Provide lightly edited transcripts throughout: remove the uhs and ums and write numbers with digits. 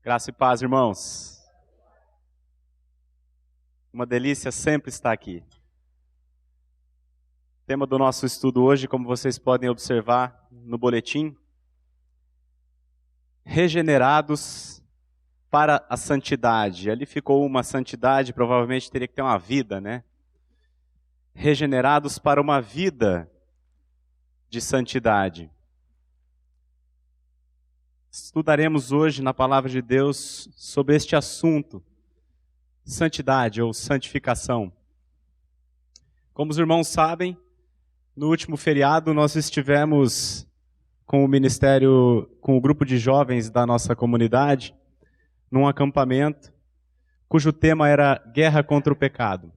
Graça e paz, irmãos. Uma delícia sempre estar aqui. O tema do nosso estudo hoje, como vocês podem observar no boletim, regenerados para a santidade. Ali ficou uma santidade, provavelmente teria que ter uma vida, né? Regenerados para uma vida de santidade. Estudaremos hoje na Palavra de Deus sobre este assunto, santidade ou santificação. Como os irmãos sabem, no último feriado nós estivemos com o ministério, com o grupo de jovens da nossa comunidade, num acampamento, cujo tema era Guerra contra o Pecado.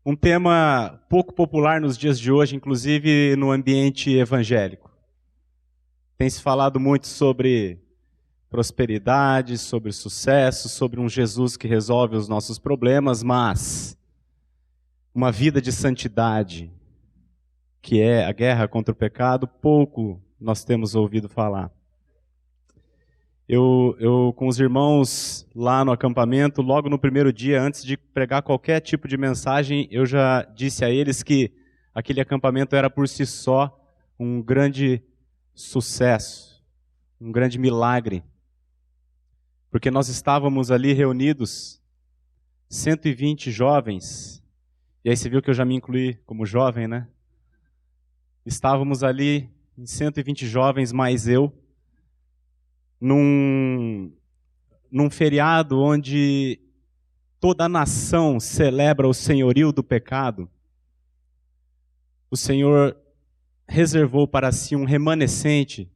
Um tema pouco popular nos dias de hoje, inclusive no ambiente evangélico. Tem se falado muito sobre prosperidade, sobre sucesso, sobre um Jesus que resolve os nossos problemas, mas uma vida de santidade, que é a guerra contra o pecado, pouco nós temos ouvido falar. Eu com os irmãos lá no acampamento, logo no primeiro dia, antes de pregar qualquer tipo de mensagem, eu já disse a eles que aquele acampamento era por si só um grande sucesso, um grande milagre, porque nós estávamos ali reunidos, 120 jovens, e aí você viu que eu já me incluí como jovem, né? Estávamos ali em 120 jovens, mais eu, num feriado onde toda a nação celebra o senhorio do pecado. O Senhor reservou para si um remanescente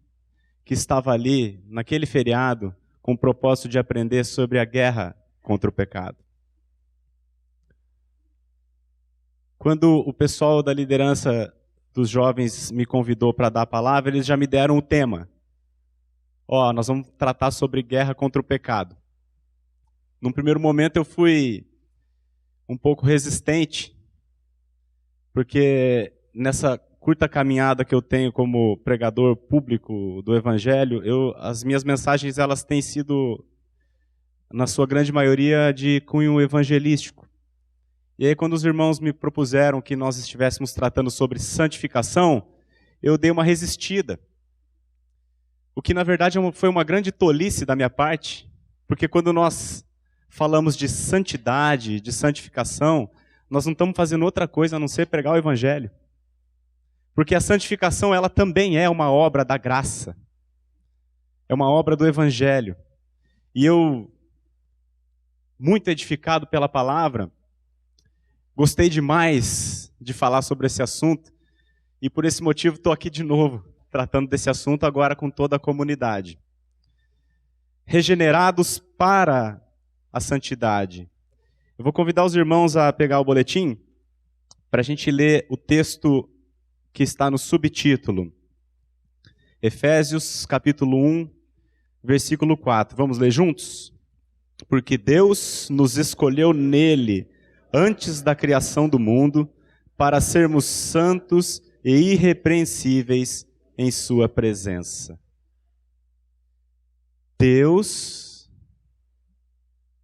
que estava ali, naquele feriado, com o propósito de aprender sobre a guerra contra o pecado. Quando o pessoal da liderança dos jovens me convidou para dar a palavra, eles já me deram o tema. Nós vamos tratar sobre guerra contra o pecado. Num primeiro momento eu fui um pouco resistente, porque nessa curta caminhada que eu tenho como pregador público do Evangelho, as minhas mensagens elas têm sido, na sua grande maioria, de cunho evangelístico. E aí quando os irmãos me propuseram que nós estivéssemos tratando sobre santificação, eu dei uma resistida. O que na verdade foi uma grande tolice da minha parte, porque quando nós falamos de santidade, de santificação, nós não estamos fazendo outra coisa a não ser pregar o Evangelho. Porque a santificação, ela também é uma obra da graça. É uma obra do Evangelho. E eu, muito edificado pela palavra, gostei demais de falar sobre esse assunto. E por esse motivo estou aqui de novo, tratando desse assunto agora com toda a comunidade. Regenerados para a santidade. Eu vou convidar os irmãos a pegar o boletim para a gente ler o texto que está no subtítulo. Efésios capítulo 1, versículo 4. Vamos ler juntos? Porque Deus nos escolheu nele, antes da criação do mundo, para sermos santos e irrepreensíveis em sua presença. Deus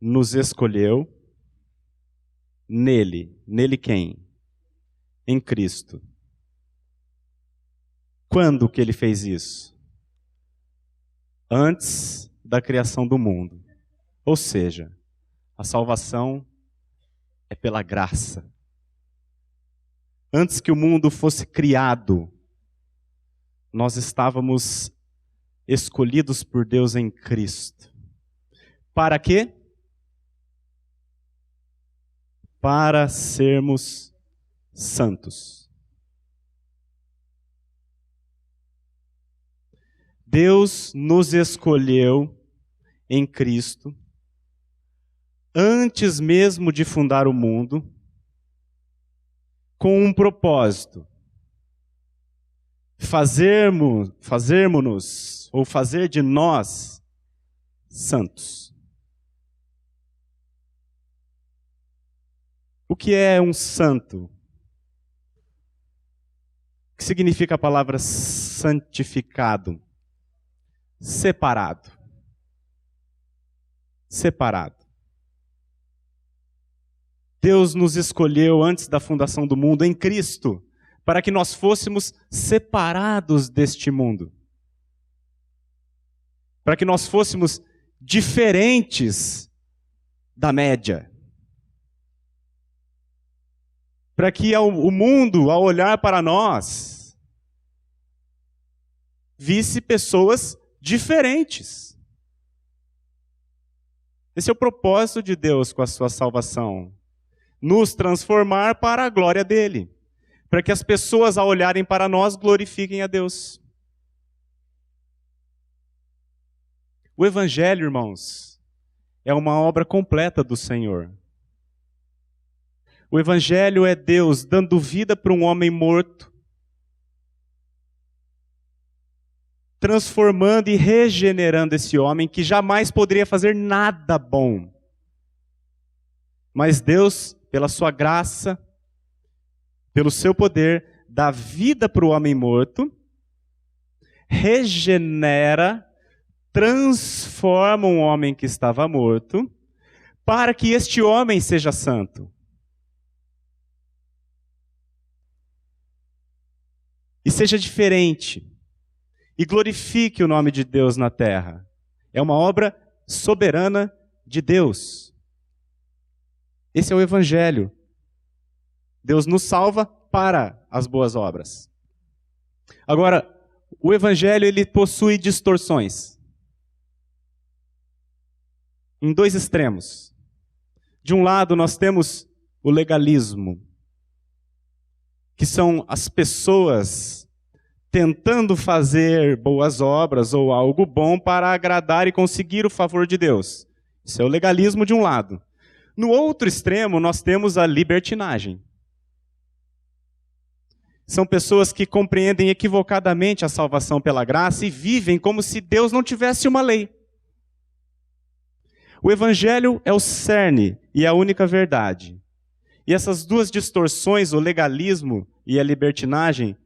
nos escolheu nele. Nele quem? Em Cristo. Quando que ele fez isso? Antes da criação do mundo. Ou seja, a salvação é pela graça. Antes que o mundo fosse criado, nós estávamos escolhidos por Deus em Cristo. Para quê? Para sermos santos. Deus nos escolheu em Cristo, antes mesmo de fundar o mundo, com um propósito: fazermos-nos, ou fazer de nós, santos. O que é um santo? O que significa a palavra santificado? Separado. separado. Deus nos escolheu antes da fundação do mundo em Cristo, para que nós fôssemos separados deste mundo. Para que nós fôssemos diferentes da média. Para que o mundo, ao olhar para nós, visse pessoas diferentes. Esse é o propósito de Deus com a sua salvação. Nos transformar para a glória dele. Para que as pessoas, ao olharem para nós, glorifiquem a Deus. O Evangelho, irmãos, é uma obra completa do Senhor. O Evangelho é Deus dando vida para um homem morto, transformando e regenerando esse homem que jamais poderia fazer nada bom. Mas Deus, pela sua graça, pelo seu poder, dá vida para o homem morto, regenera, transforma um homem que estava morto, para que este homem seja santo. E seja diferente. E glorifique o nome de Deus na terra. É uma obra soberana de Deus. Esse é o Evangelho. Deus nos salva para as boas obras. Agora, o Evangelho ele possui distorções. Em dois extremos. De um lado, nós temos o legalismo, que são as pessoas tentando fazer boas obras ou algo bom para agradar e conseguir o favor de Deus. Isso é o legalismo de um lado. No outro extremo, nós temos a libertinagem. São pessoas que compreendem equivocadamente a salvação pela graça e vivem como se Deus não tivesse uma lei. O Evangelho é o cerne e a única verdade. E essas duas distorções, o legalismo e a libertinagem,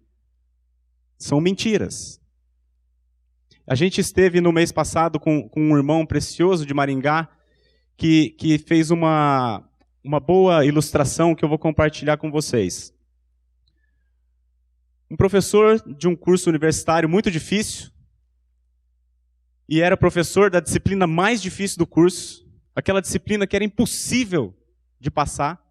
são mentiras. A gente esteve no mês passado com um irmão precioso de Maringá que fez uma boa ilustração que eu vou compartilhar com vocês. Um professor de um curso universitário muito difícil, e era professor da disciplina mais difícil do curso, aquela disciplina que era impossível de passar.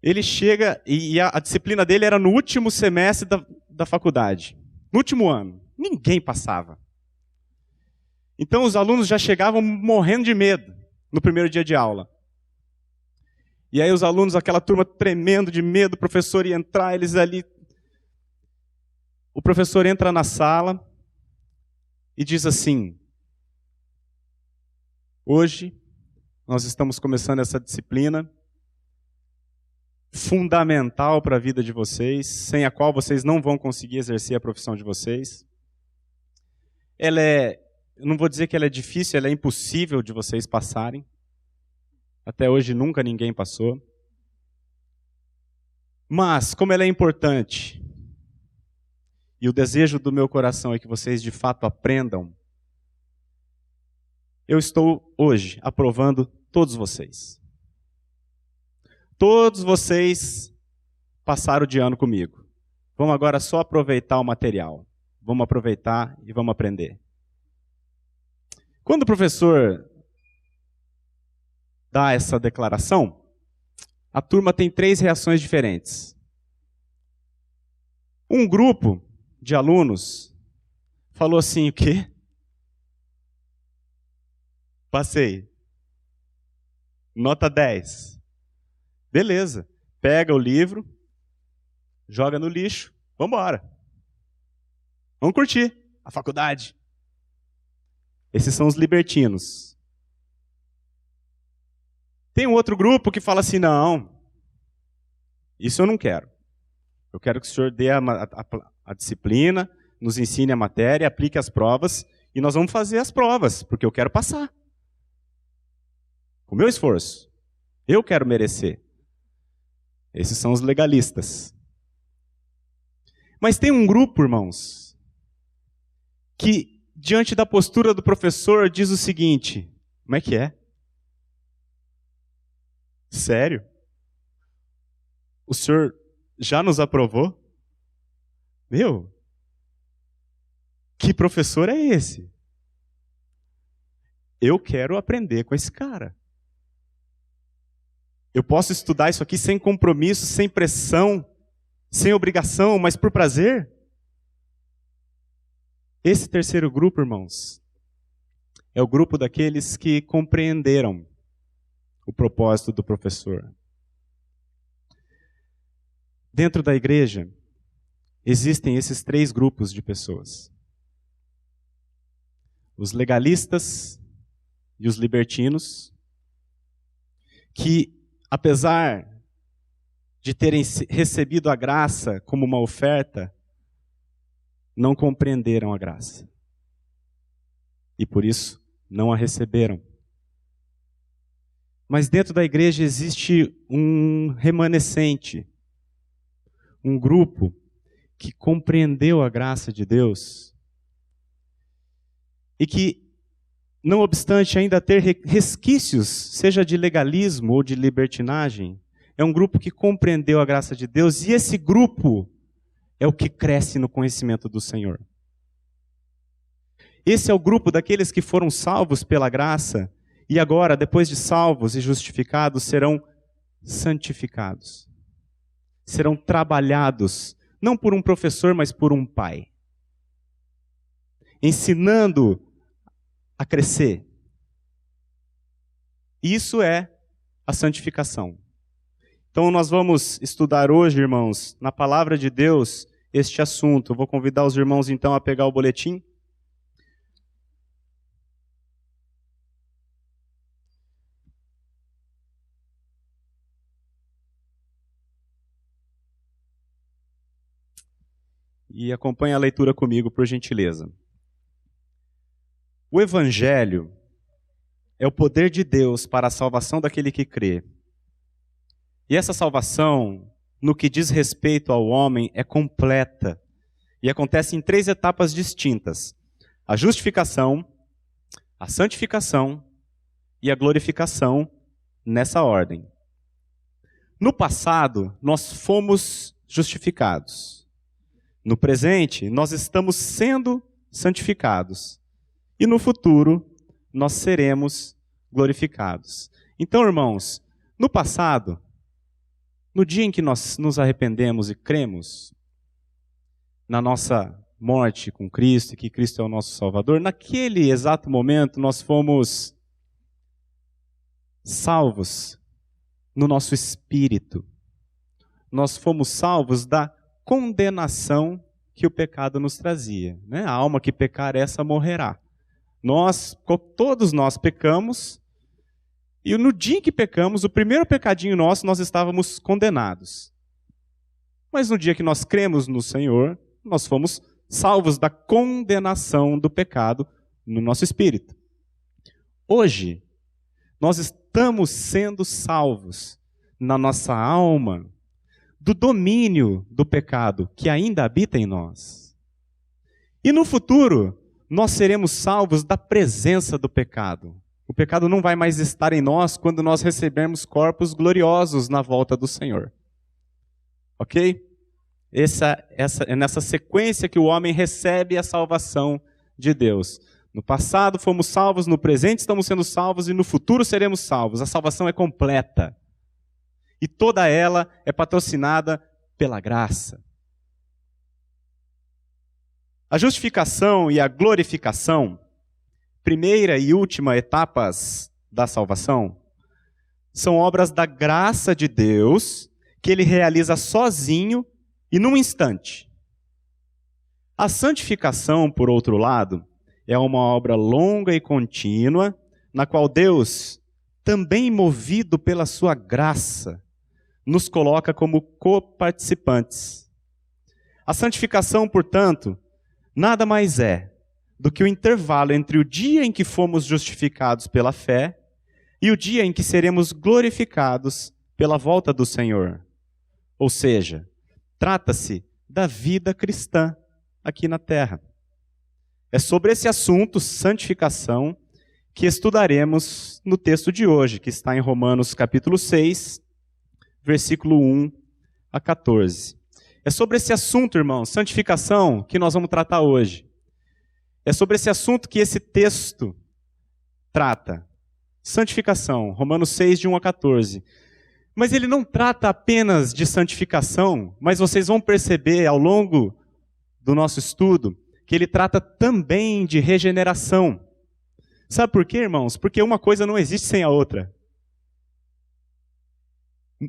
Ele chega, e a disciplina dele era no último semestre da faculdade, no último ano. Ninguém passava. Então os alunos já chegavam morrendo de medo no primeiro dia de aula. E aí os alunos, aquela turma tremendo de medo, o professor ia entrar, eles ali. O professor entra na sala e diz assim: hoje nós estamos começando essa disciplina fundamental para a vida de vocês, sem a qual vocês não vão conseguir exercer a profissão de vocês. Eu não vou dizer que ela é difícil, ela é impossível de vocês passarem. Até hoje nunca ninguém passou. Mas, como ela é importante, e o desejo do meu coração é que vocês de fato aprendam, eu estou hoje aprovando todos vocês. Todos vocês passaram de ano comigo. Vamos agora só aproveitar o material. Vamos aproveitar e vamos aprender. Quando o professor dá essa declaração, a turma tem 3 reações diferentes. Um grupo de alunos falou assim: o quê? Passei. Nota 10. Beleza. Pega o livro, joga no lixo, vamos embora. Vamos curtir a faculdade. Esses são os libertinos. Tem um outro grupo que fala assim: não, isso eu não quero. Eu quero que o senhor dê a disciplina, nos ensine a matéria, aplique as provas, e nós vamos fazer as provas, porque eu quero passar. Com o meu esforço. Eu quero merecer. Esses são os legalistas. Mas tem um grupo, irmãos, que diante da postura do professor diz o seguinte: Como é que é? Sério? O senhor já nos aprovou? Meu, que professor é esse? Eu quero aprender com esse cara. Eu posso estudar isso aqui sem compromisso, sem pressão, sem obrigação, mas por prazer? Esse terceiro grupo, irmãos, é o grupo daqueles que compreenderam o propósito do professor. Dentro da igreja, existem esses três grupos de pessoas: os legalistas e os libertinos, que, apesar de terem recebido a graça como uma oferta, não compreenderam a graça. E por isso não a receberam. Mas dentro da igreja existe um remanescente, um grupo que compreendeu a graça de Deus e que, não obstante ainda ter resquícios, seja de legalismo ou de libertinagem, é um grupo que compreendeu a graça de Deus, e esse grupo é o que cresce no conhecimento do Senhor. Esse é o grupo daqueles que foram salvos pela graça e agora, depois de salvos e justificados, serão santificados. Serão trabalhados, não por um professor, mas por um pai. Ensinando a crescer. Isso é a santificação. Então nós vamos estudar hoje, irmãos, na palavra de Deus, este assunto. Eu vou convidar os irmãos então a pegar o boletim. E acompanhe a leitura comigo, por gentileza. O Evangelho é o poder de Deus para a salvação daquele que crê. E essa salvação, no que diz respeito ao homem, é completa. E acontece em três etapas distintas: a justificação, a santificação e a glorificação, nessa ordem. No passado, nós fomos justificados. No presente, nós estamos sendo santificados. E no futuro, nós seremos glorificados. Então, irmãos, no passado, no dia em que nós nos arrependemos e cremos na nossa morte com Cristo, e que Cristo é o nosso Salvador, naquele exato momento nós fomos salvos no nosso espírito. Nós fomos salvos da condenação que o pecado nos trazia. A alma que pecar, essa morrerá. Todos nós pecamos, e no dia em que pecamos, o primeiro pecadinho nosso, nós estávamos condenados. Mas no dia que nós cremos no Senhor, nós fomos salvos da condenação do pecado no nosso espírito. Hoje, nós estamos sendo salvos na nossa alma do domínio do pecado que ainda habita em nós. E no futuro, nós seremos salvos da presença do pecado. O pecado não vai mais estar em nós quando nós recebermos corpos gloriosos na volta do Senhor. Ok? É nessa sequência que o homem recebe a salvação de Deus. No passado fomos salvos, no presente estamos sendo salvos e no futuro seremos salvos. A salvação é completa. E toda ela é patrocinada pela graça. A justificação e a glorificação, primeira e última etapas da salvação, são obras da graça de Deus que Ele realiza sozinho e num instante. A santificação, por outro lado, é uma obra longa e contínua, na qual Deus, também movido pela sua graça, nos coloca como coparticipantes. A santificação, portanto, nada mais é do que o intervalo entre o dia em que fomos justificados pela fé e o dia em que seremos glorificados pela volta do Senhor. Ou seja, trata-se da vida cristã aqui na terra. É sobre esse assunto, santificação, que estudaremos no texto de hoje, que está em Romanos capítulo 6, versículo 1 a 14. É sobre esse assunto, irmãos, santificação, que nós vamos tratar hoje. É sobre esse assunto que esse texto trata. Santificação, Romanos 6, de 1 a 14. Mas ele não trata apenas de santificação, mas vocês vão perceber ao longo do nosso estudo que ele trata também de regeneração. Sabe por quê, irmãos? Porque uma coisa não existe sem a outra.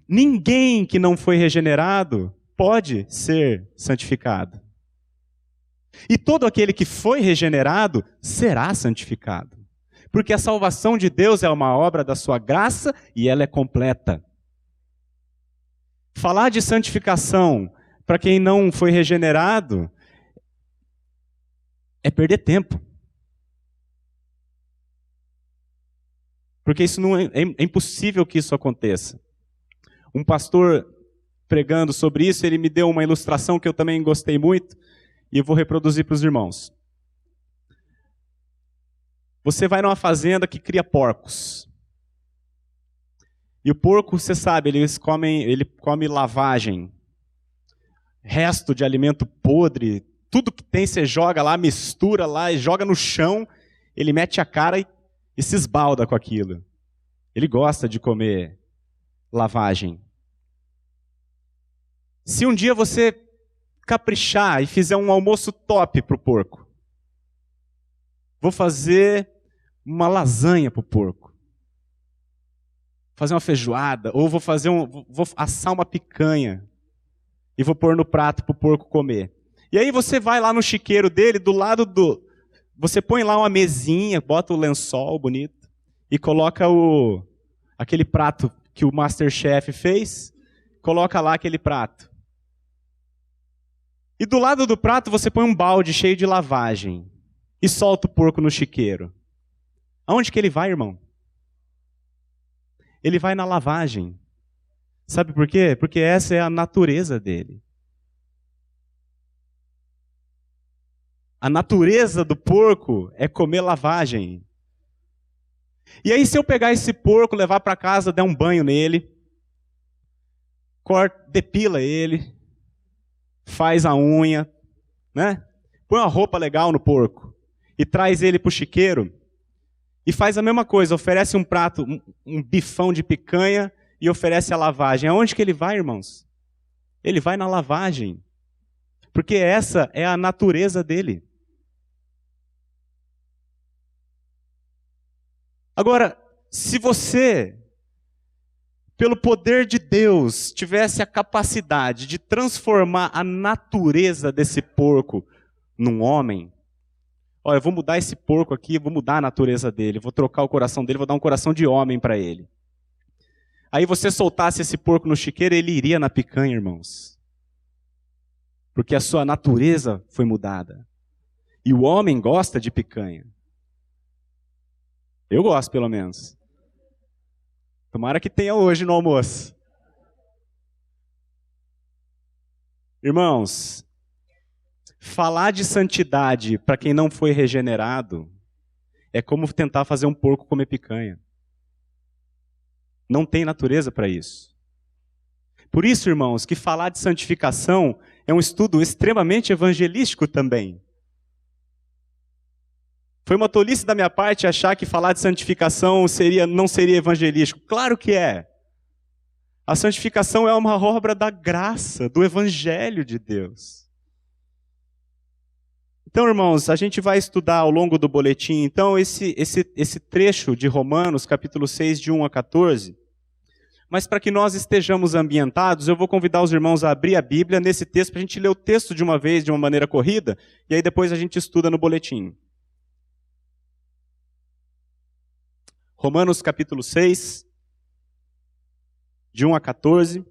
Ninguém que não foi regenerado pode ser santificado. E todo aquele que foi regenerado será santificado. Porque a salvação de Deus é uma obra da sua graça e ela é completa. Falar de santificação para quem não foi regenerado é perder tempo. Porque isso não é impossível que isso aconteça. Um pastor pregando sobre isso, ele me deu uma ilustração que eu também gostei muito e eu vou reproduzir para os irmãos. Você vai numa fazenda que cria porcos. E o porco, você sabe, ele come lavagem, resto de alimento podre, tudo que tem você joga lá, mistura lá e joga no chão, ele mete a cara e se esbalda com aquilo. Ele gosta de comer lavagem. Se um dia você caprichar e fizer um almoço top para o porco, vou fazer uma lasanha para o porco. Fazer uma feijoada, ou vou assar uma picanha e vou pôr no prato para o porco comer. E aí você vai lá no chiqueiro dele, você põe lá uma mesinha, bota o lençol bonito e coloca aquele prato que o Masterchef fez, coloca lá aquele prato. E do lado do prato você põe um balde cheio de lavagem e solta o porco no chiqueiro. Aonde que ele vai, irmão? Ele vai na lavagem. Sabe por quê? Porque essa é a natureza dele. A natureza do porco é comer lavagem. E aí se eu pegar esse porco, levar para casa, der um banho nele, depila ele, faz a unha, né? Põe uma roupa legal no porco e traz ele para o chiqueiro e faz a mesma coisa, oferece um prato, um bifão de picanha e oferece a lavagem. Aonde que ele vai, irmãos? Ele vai na lavagem, porque essa é a natureza dele. Agora, se você, pelo poder de Deus, tivesse a capacidade de transformar a natureza desse porco num homem, olha, eu vou mudar esse porco aqui, vou mudar a natureza dele, vou trocar o coração dele, vou dar um coração de homem para ele. Aí você soltasse esse porco no chiqueiro, ele iria na picanha, irmãos. Porque a sua natureza foi mudada. E o homem gosta de picanha. Eu gosto, pelo menos. Tomara que tenha hoje no almoço. Irmãos, falar de santidade para quem não foi regenerado é como tentar fazer um porco comer picanha. Não tem natureza para isso. Por isso, irmãos, que falar de santificação é um estudo extremamente evangelístico também. Foi uma tolice da minha parte achar que falar de santificação não seria evangelístico. Claro que é. A santificação é uma obra da graça, do evangelho de Deus. Então, irmãos, a gente vai estudar ao longo do boletim, então, esse trecho de Romanos, capítulo 6, de 1 a 14. Mas para que nós estejamos ambientados, eu vou convidar os irmãos a abrir a Bíblia nesse texto, para a gente ler o texto de uma vez, de uma maneira corrida, e aí depois a gente estuda no boletim. Romanos capítulo 6, de 1 a 14. O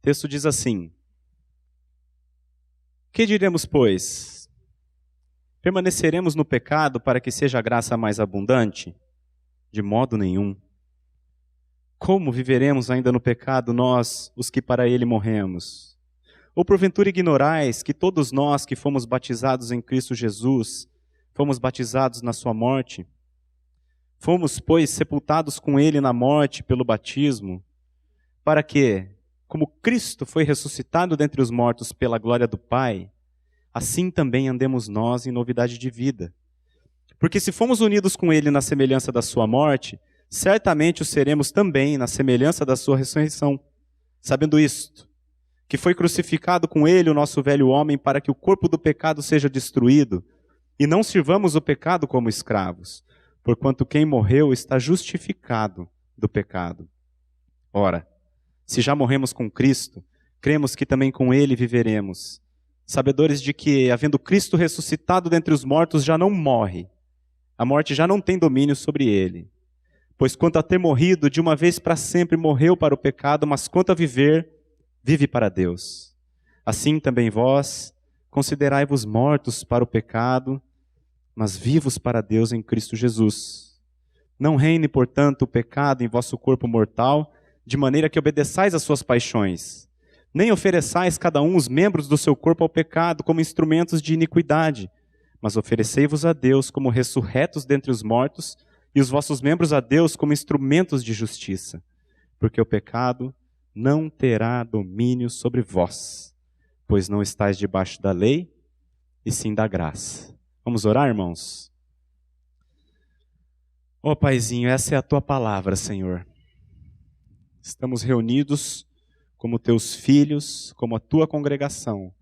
texto diz assim: Que diremos, pois? Permaneceremos no pecado para que seja a graça mais abundante? De modo nenhum. Como viveremos ainda no pecado nós, os que para ele morremos? Ou porventura ignorais que todos nós que fomos batizados em Cristo Jesus, fomos batizados na sua morte? Fomos, pois, sepultados com ele na morte pelo batismo, para que, como Cristo foi ressuscitado dentre os mortos pela glória do Pai, assim também andemos nós em novidade de vida. Porque se fomos unidos com ele na semelhança da sua morte, certamente o seremos também na semelhança da sua ressurreição. Sabendo isto, que foi crucificado com ele o nosso velho homem para que o corpo do pecado seja destruído, e não sirvamos o pecado como escravos, porquanto quem morreu está justificado do pecado. Ora, se já morremos com Cristo, cremos que também com ele viveremos, sabedores de que, havendo Cristo ressuscitado dentre os mortos, já não morre. A morte já não tem domínio sobre ele. Pois quanto a ter morrido, de uma vez para sempre morreu para o pecado, mas quanto a viver, vive para Deus. Assim também vós, considerai-vos mortos para o pecado, mas vivos para Deus em Cristo Jesus. Não reine, portanto, o pecado em vosso corpo mortal, de maneira que obedeçais às suas paixões. Nem ofereçais cada um os membros do seu corpo ao pecado como instrumentos de iniquidade, mas oferecei-vos a Deus como ressurretos dentre os mortos, e os vossos membros a Deus como instrumentos de justiça. Porque o pecado não terá domínio sobre vós, pois não estáis debaixo da lei, e sim da graça. Vamos orar, irmãos? Ó Paizinho, essa é a tua palavra, Senhor. Estamos reunidos como teus filhos, como a tua congregação,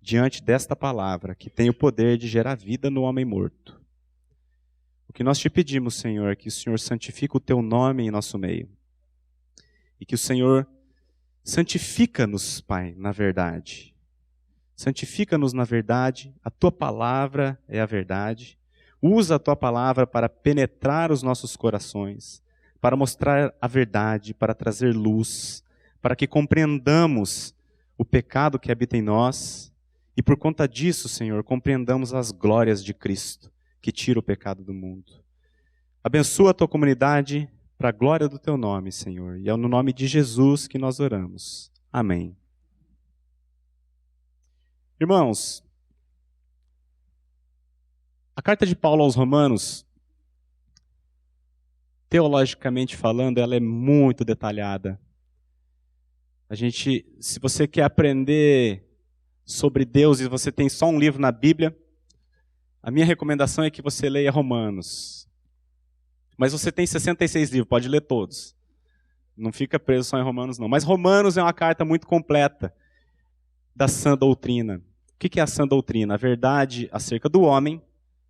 diante desta palavra, que tem o poder de gerar vida no homem morto. O que nós te pedimos, Senhor, é que o Senhor santifique o teu nome em nosso meio. E que o Senhor santifica-nos, Pai, na verdade. Santifica-nos na verdade, a tua palavra é a verdade. Usa a tua palavra para penetrar os nossos corações, para mostrar a verdade, para trazer luz, para que compreendamos o pecado que habita em nós e por conta disso, Senhor, compreendamos as glórias de Cristo, que tira o pecado do mundo. Abençoa a tua comunidade para a glória do teu nome, Senhor, e é no nome de Jesus que nós oramos. Amém. Irmãos, a carta de Paulo aos Romanos, teologicamente falando, ela é muito detalhada. Se você quer aprender sobre Deus e você tem só um livro na Bíblia, a minha recomendação é que você leia Romanos. Mas você tem 66 livros, pode ler todos. Não fica preso só em Romanos, não. Mas Romanos é uma carta muito completa da sã doutrina. O que é a sã doutrina? A verdade acerca do homem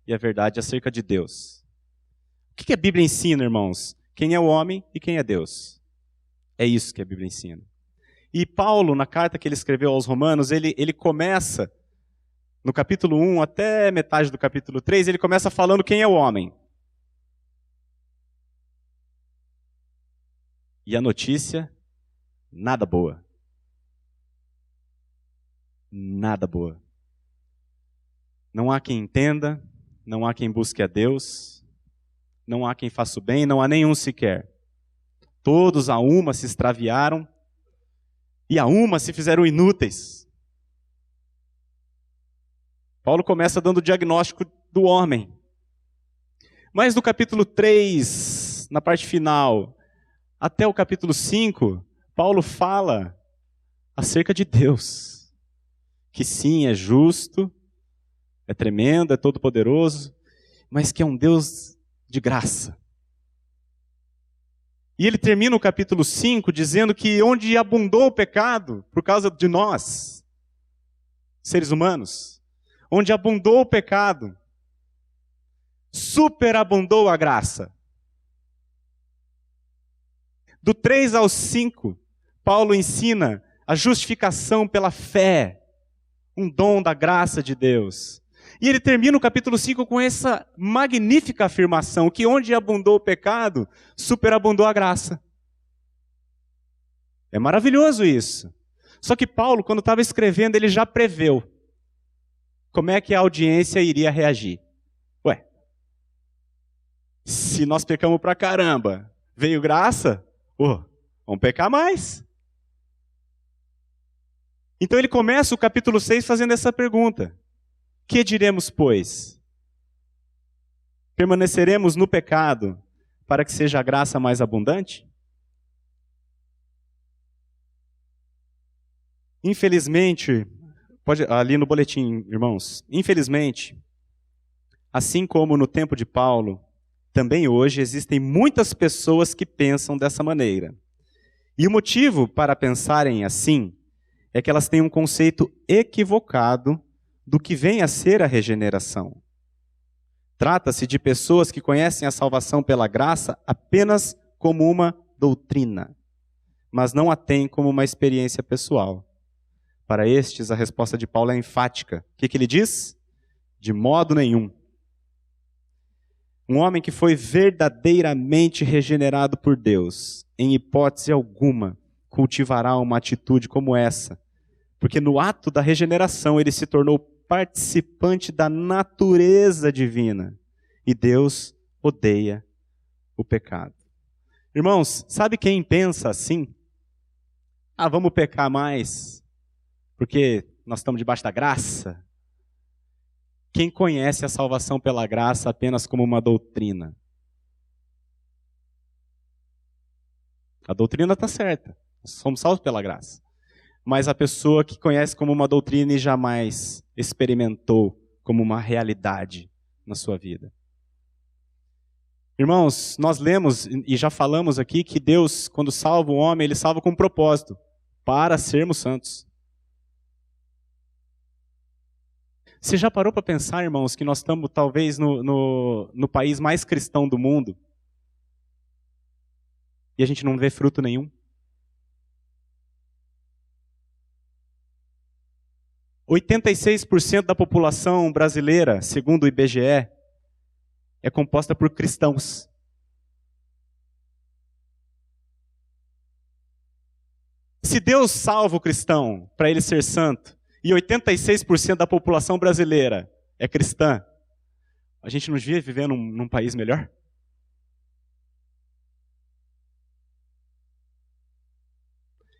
e a verdade acerca de Deus. O que a Bíblia ensina, irmãos? Quem é o homem e quem é Deus. É isso que a Bíblia ensina. E Paulo, na carta que ele escreveu aos Romanos, ele começa, no capítulo 1 até metade do capítulo 3, ele começa falando quem é o homem. E a notícia, nada boa. Nada boa. Não há quem entenda, não há quem busque a Deus, não há quem faça o bem, não há nenhum sequer. Todos a uma se extraviaram e a uma se fizeram inúteis. Paulo começa dando o diagnóstico do homem. Mas no capítulo 3, na parte final, até o capítulo 5, Paulo fala acerca de Deus. Que sim, é justo, é tremendo, é todo-poderoso, mas que é um Deus de graça. E ele termina o capítulo 5 dizendo que onde abundou o pecado, por causa de nós, seres humanos, onde abundou o pecado, superabundou a graça. Do 3 ao 5, Paulo ensina a justificação pela fé, um dom da graça de Deus. E ele termina o capítulo 5 com essa magnífica afirmação, que onde abundou o pecado, superabundou a graça. É maravilhoso isso. Só que Paulo, quando estava escrevendo, ele já preveu como é que a audiência iria reagir. Ué, se nós pecamos pra caramba, veio graça? Vamos pecar mais. Então ele começa o capítulo 6 fazendo essa pergunta. Que diremos, pois? Permaneceremos no pecado para que seja a graça mais abundante? Infelizmente, ali no boletim, irmãos, infelizmente, assim como no tempo de Paulo, também hoje existem muitas pessoas que pensam dessa maneira. E o motivo para pensarem assim é que elas têm um conceito equivocado do que vem a ser a regeneração. Trata-se de pessoas que conhecem a salvação pela graça apenas como uma doutrina, mas não a têm como uma experiência pessoal. Para estes, a resposta de Paulo é enfática. O que ele diz? De modo nenhum. Um homem que foi verdadeiramente regenerado por Deus, em hipótese alguma, cultivará uma atitude como essa, porque no ato da regeneração ele se tornou participante da natureza divina, e Deus odeia o pecado. Irmãos, sabe quem pensa assim? Vamos pecar mais, porque nós estamos debaixo da graça. Quem conhece a salvação pela graça apenas como uma doutrina? A doutrina está certa, somos salvos pela graça. Mas a pessoa que conhece como uma doutrina e jamais experimentou como uma realidade na sua vida. Irmãos, nós lemos e já falamos aqui que Deus, quando salva o homem, Ele salva com um propósito, para sermos santos. Você já parou para pensar, irmãos, que nós estamos talvez no país mais cristão do mundo e a gente não vê fruto nenhum? 86% da população brasileira, segundo o IBGE, é composta por cristãos. Se Deus salva o cristão para ele ser santo, e 86% da população brasileira é cristã, a gente não devia viver num país melhor?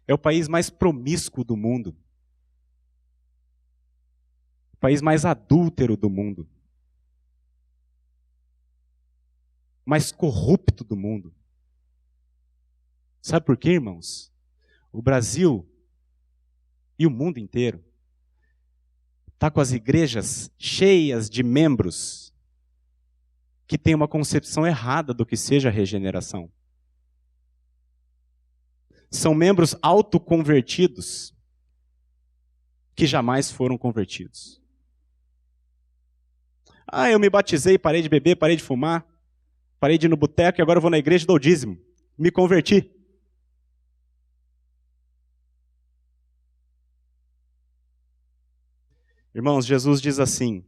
É o país mais promíscuo do mundo. O país mais adúltero do mundo. Mais corrupto do mundo. Sabe por quê, irmãos? O Brasil e o mundo inteiro está com as igrejas cheias de membros que têm uma concepção errada do que seja regeneração. São membros autoconvertidos que jamais foram convertidos. Eu me batizei, parei de beber, parei de fumar, parei de ir no boteco e agora eu vou na igreja e dou o dízimo. Me converti. Irmãos, Jesus diz assim: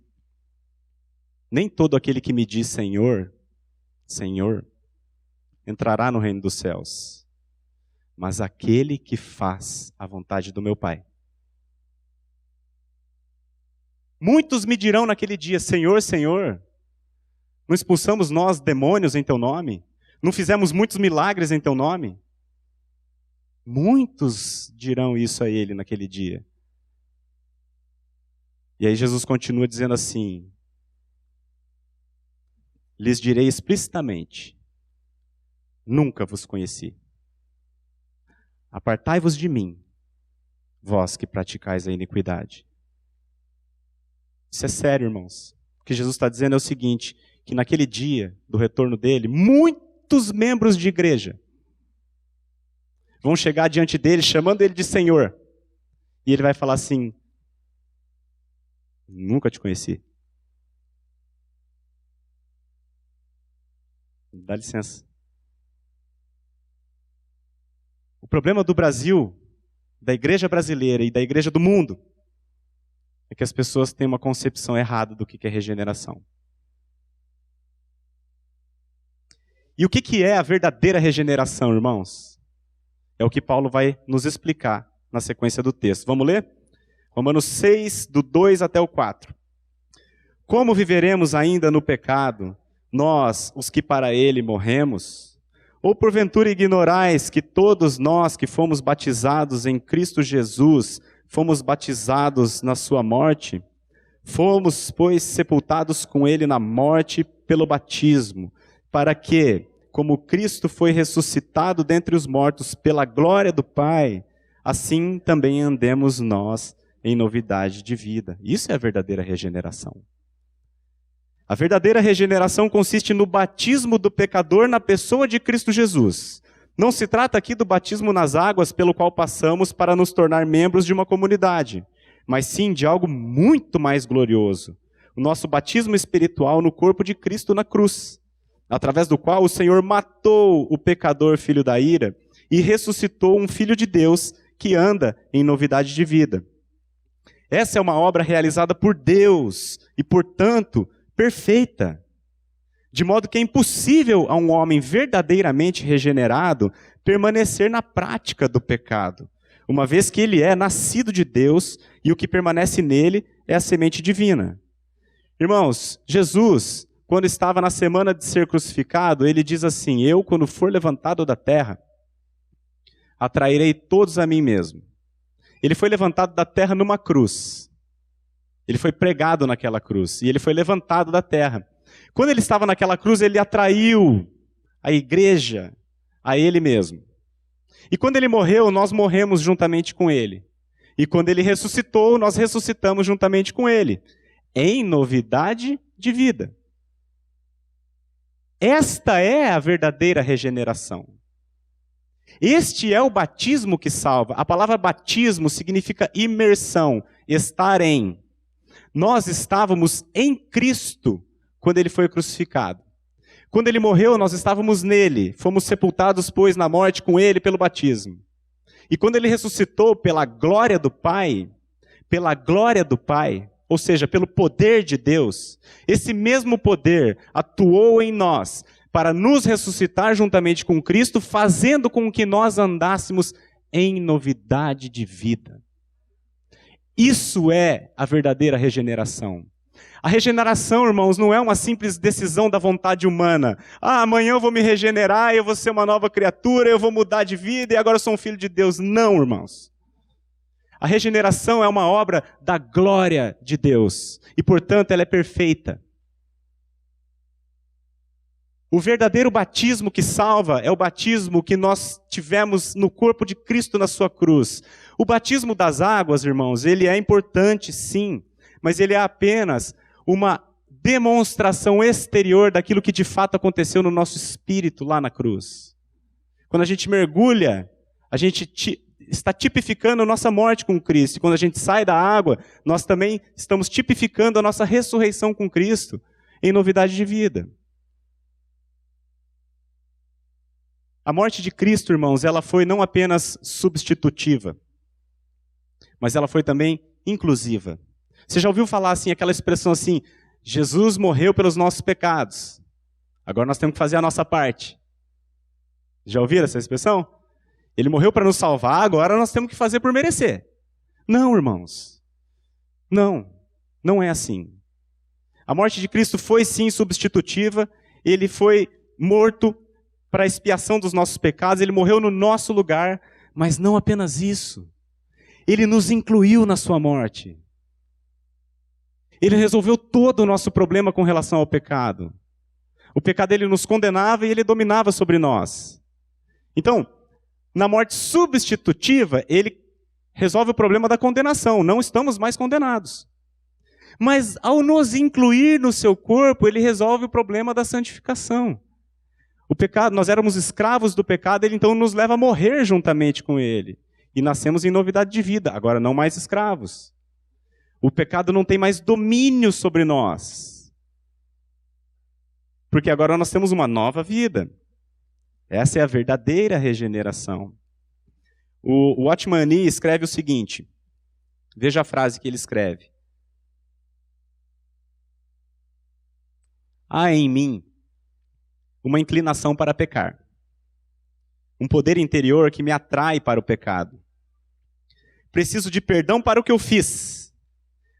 nem todo aquele que me diz Senhor, Senhor, entrará no reino dos céus, mas aquele que faz a vontade do meu Pai. Muitos me dirão naquele dia: Senhor, Senhor, não expulsamos nós demônios em teu nome? Não fizemos muitos milagres em teu nome? Muitos dirão isso a ele naquele dia. E aí Jesus continua dizendo assim: lhes direi explicitamente, nunca vos conheci. Apartai-vos de mim, vós que praticais a iniquidade. Isso é sério, irmãos. O que Jesus está dizendo é o seguinte, que naquele dia do retorno dele, muitos membros de igreja vão chegar diante dele, chamando ele de Senhor. E ele vai falar assim: nunca te conheci. Dá licença. O problema do Brasil, da igreja brasileira e da igreja do mundo, é que as pessoas têm uma concepção errada do que é regeneração. E o que é a verdadeira regeneração, irmãos? É o que Paulo vai nos explicar na sequência do texto. Vamos ler? Romanos 6, do 2 até o 4. Como viveremos ainda no pecado, nós, os que para ele morremos? Ou porventura ignorais que todos nós que fomos batizados em Cristo Jesus, fomos batizados na sua morte? Fomos, pois, sepultados com ele na morte pelo batismo, para que, como Cristo foi ressuscitado dentre os mortos pela glória do Pai, assim também andemos nós em novidade de vida. Isso é a verdadeira regeneração. A verdadeira regeneração consiste no batismo do pecador na pessoa de Cristo Jesus. Não se trata aqui do batismo nas águas pelo qual passamos para nos tornar membros de uma comunidade, mas sim de algo muito mais glorioso. O nosso batismo espiritual no corpo de Cristo na cruz, através do qual o Senhor matou o pecador filho da ira e ressuscitou um filho de Deus que anda em novidade de vida. Essa é uma obra realizada por Deus e, portanto, perfeita. De modo que é impossível a um homem verdadeiramente regenerado permanecer na prática do pecado, uma vez que ele é nascido de Deus e o que permanece nele é a semente divina. Irmãos, Jesus, quando estava na semana de ser crucificado, ele diz assim: eu, quando for levantado da terra, atrairei todos a mim mesmo. Ele foi levantado da terra numa cruz. Ele foi pregado naquela cruz e ele foi levantado da terra. Quando ele estava naquela cruz, ele atraiu a igreja a ele mesmo. E quando ele morreu, nós morremos juntamente com ele. E quando ele ressuscitou, nós ressuscitamos juntamente com ele, em novidade de vida. Esta é a verdadeira regeneração. Este é o batismo que salva. A palavra batismo significa imersão, estar em. Nós estávamos em Cristo quando ele foi crucificado. Quando ele morreu, nós estávamos nele. Fomos sepultados, pois, na morte com ele pelo batismo. E quando ele ressuscitou pela glória do Pai, ou seja, pelo poder de Deus, esse mesmo poder atuou em nós para nos ressuscitar juntamente com Cristo, fazendo com que nós andássemos em novidade de vida. Isso é a verdadeira regeneração. A regeneração, irmãos, não é uma simples decisão da vontade humana. Amanhã eu vou me regenerar, eu vou ser uma nova criatura, eu vou mudar de vida e agora eu sou um filho de Deus. Não, irmãos. A regeneração é uma obra da glória de Deus e, portanto, ela é perfeita. O verdadeiro batismo que salva é o batismo que nós tivemos no corpo de Cristo na sua cruz. O batismo das águas, irmãos, ele é importante, sim, mas ele é apenas uma demonstração exterior daquilo que de fato aconteceu no nosso espírito lá na cruz. Quando a gente mergulha, a gente está tipificando a nossa morte com Cristo. E quando a gente sai da água, nós também estamos tipificando a nossa ressurreição com Cristo em novidade de vida. A morte de Cristo, irmãos, ela foi não apenas substitutiva, mas ela foi também inclusiva. Você já ouviu falar assim, aquela expressão assim, Jesus morreu pelos nossos pecados, agora nós temos que fazer a nossa parte. Já ouviram essa expressão? Ele morreu para nos salvar, agora nós temos que fazer por merecer. Não, irmãos. Não é assim. A morte de Cristo foi sim substitutiva, ele foi morto para a expiação dos nossos pecados, ele morreu no nosso lugar, mas não apenas isso. Ele nos incluiu na sua morte. Ele resolveu todo o nosso problema com relação ao pecado. O pecado ele nos condenava e ele dominava sobre nós. Então, na morte substitutiva, ele resolve o problema da condenação. Não estamos mais condenados. Mas ao nos incluir no seu corpo, ele resolve o problema da santificação. O pecado, nós éramos escravos do pecado, ele então nos leva a morrer juntamente com ele. E nascemos em novidade de vida, agora não mais escravos. O pecado não tem mais domínio sobre nós. Porque agora nós temos uma nova vida. Essa é a verdadeira regeneração. O Watchman Nee escreve o seguinte, veja a frase que ele escreve. Há em mim uma inclinação para pecar. Um poder interior que me atrai para o pecado. Preciso de perdão para o que eu fiz,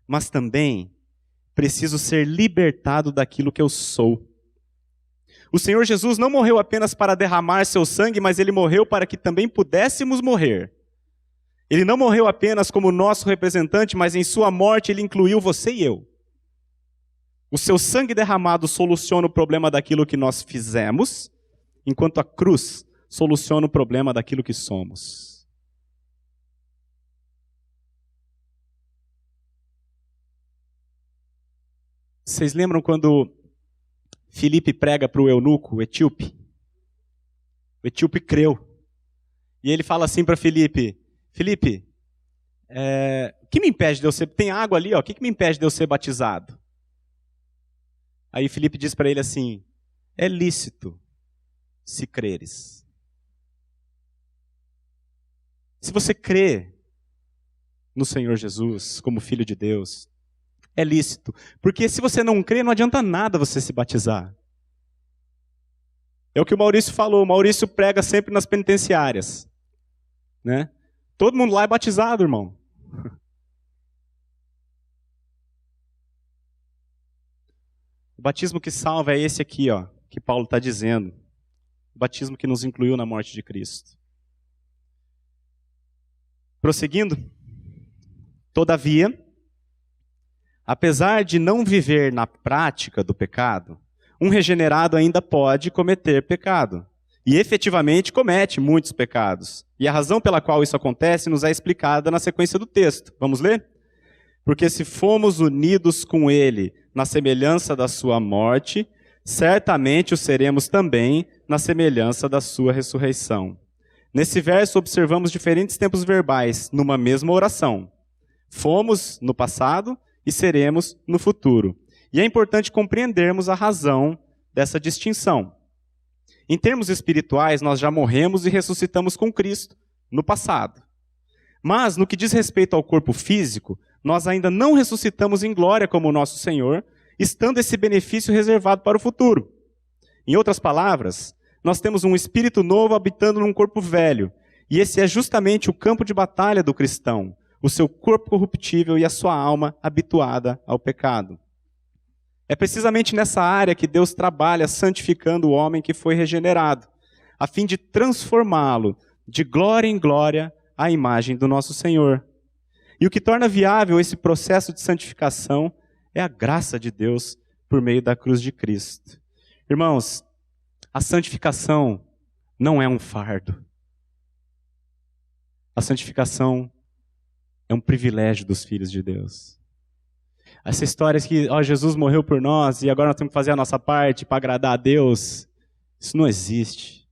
mas também preciso ser libertado daquilo que eu sou. O Senhor Jesus não morreu apenas para derramar seu sangue, mas ele morreu para que também pudéssemos morrer. Ele não morreu apenas como nosso representante, mas em sua morte ele incluiu você e eu. O seu sangue derramado soluciona o problema daquilo que nós fizemos, enquanto a cruz soluciona o problema daquilo que somos. Vocês lembram quando Filipe prega para o eunuco, o etíope? O etíope creu. E ele fala assim para Filipe, Filipe, o que me impede de eu ser... Tem água ali, ó, o que me impede de eu ser batizado? Aí Filipe diz para ele assim, é lícito se creres. Se você crê no Senhor Jesus como Filho de Deus, é lícito. Porque se você não crê, não adianta nada você se batizar. É o que o Maurício falou. O Maurício prega sempre nas penitenciárias. Né? Todo mundo lá é batizado, irmão. O batismo que salva é esse aqui, ó, que Paulo está dizendo. O batismo que nos incluiu na morte de Cristo. Prosseguindo. Todavia, apesar de não viver na prática do pecado, um regenerado ainda pode cometer pecado. E efetivamente comete muitos pecados. E a razão pela qual isso acontece nos é explicada na sequência do texto. Vamos ler? Porque se fomos unidos com ele na semelhança da sua morte, certamente o seremos também na semelhança da sua ressurreição. Nesse verso observamos diferentes tempos verbais numa mesma oração. Fomos no passado e seremos no futuro. E é importante compreendermos a razão dessa distinção. Em termos espirituais, nós já morremos e ressuscitamos com Cristo no passado. Mas, no que diz respeito ao corpo físico, nós ainda não ressuscitamos em glória como o nosso Senhor, estando esse benefício reservado para o futuro. Em outras palavras, nós temos um espírito novo habitando num corpo velho, e esse é justamente o campo de batalha do cristão, o seu corpo corruptível e a sua alma habituada ao pecado. É precisamente nessa área que Deus trabalha santificando o homem que foi regenerado, a fim de transformá-lo de glória em glória à imagem do nosso Senhor. E o que torna viável esse processo de santificação é a graça de Deus por meio da cruz de Cristo. Irmãos, a santificação não é um fardo. A santificação é um privilégio dos filhos de Deus. Essa história que Jesus morreu por nós e agora nós temos que fazer a nossa parte para agradar a Deus, isso não existe.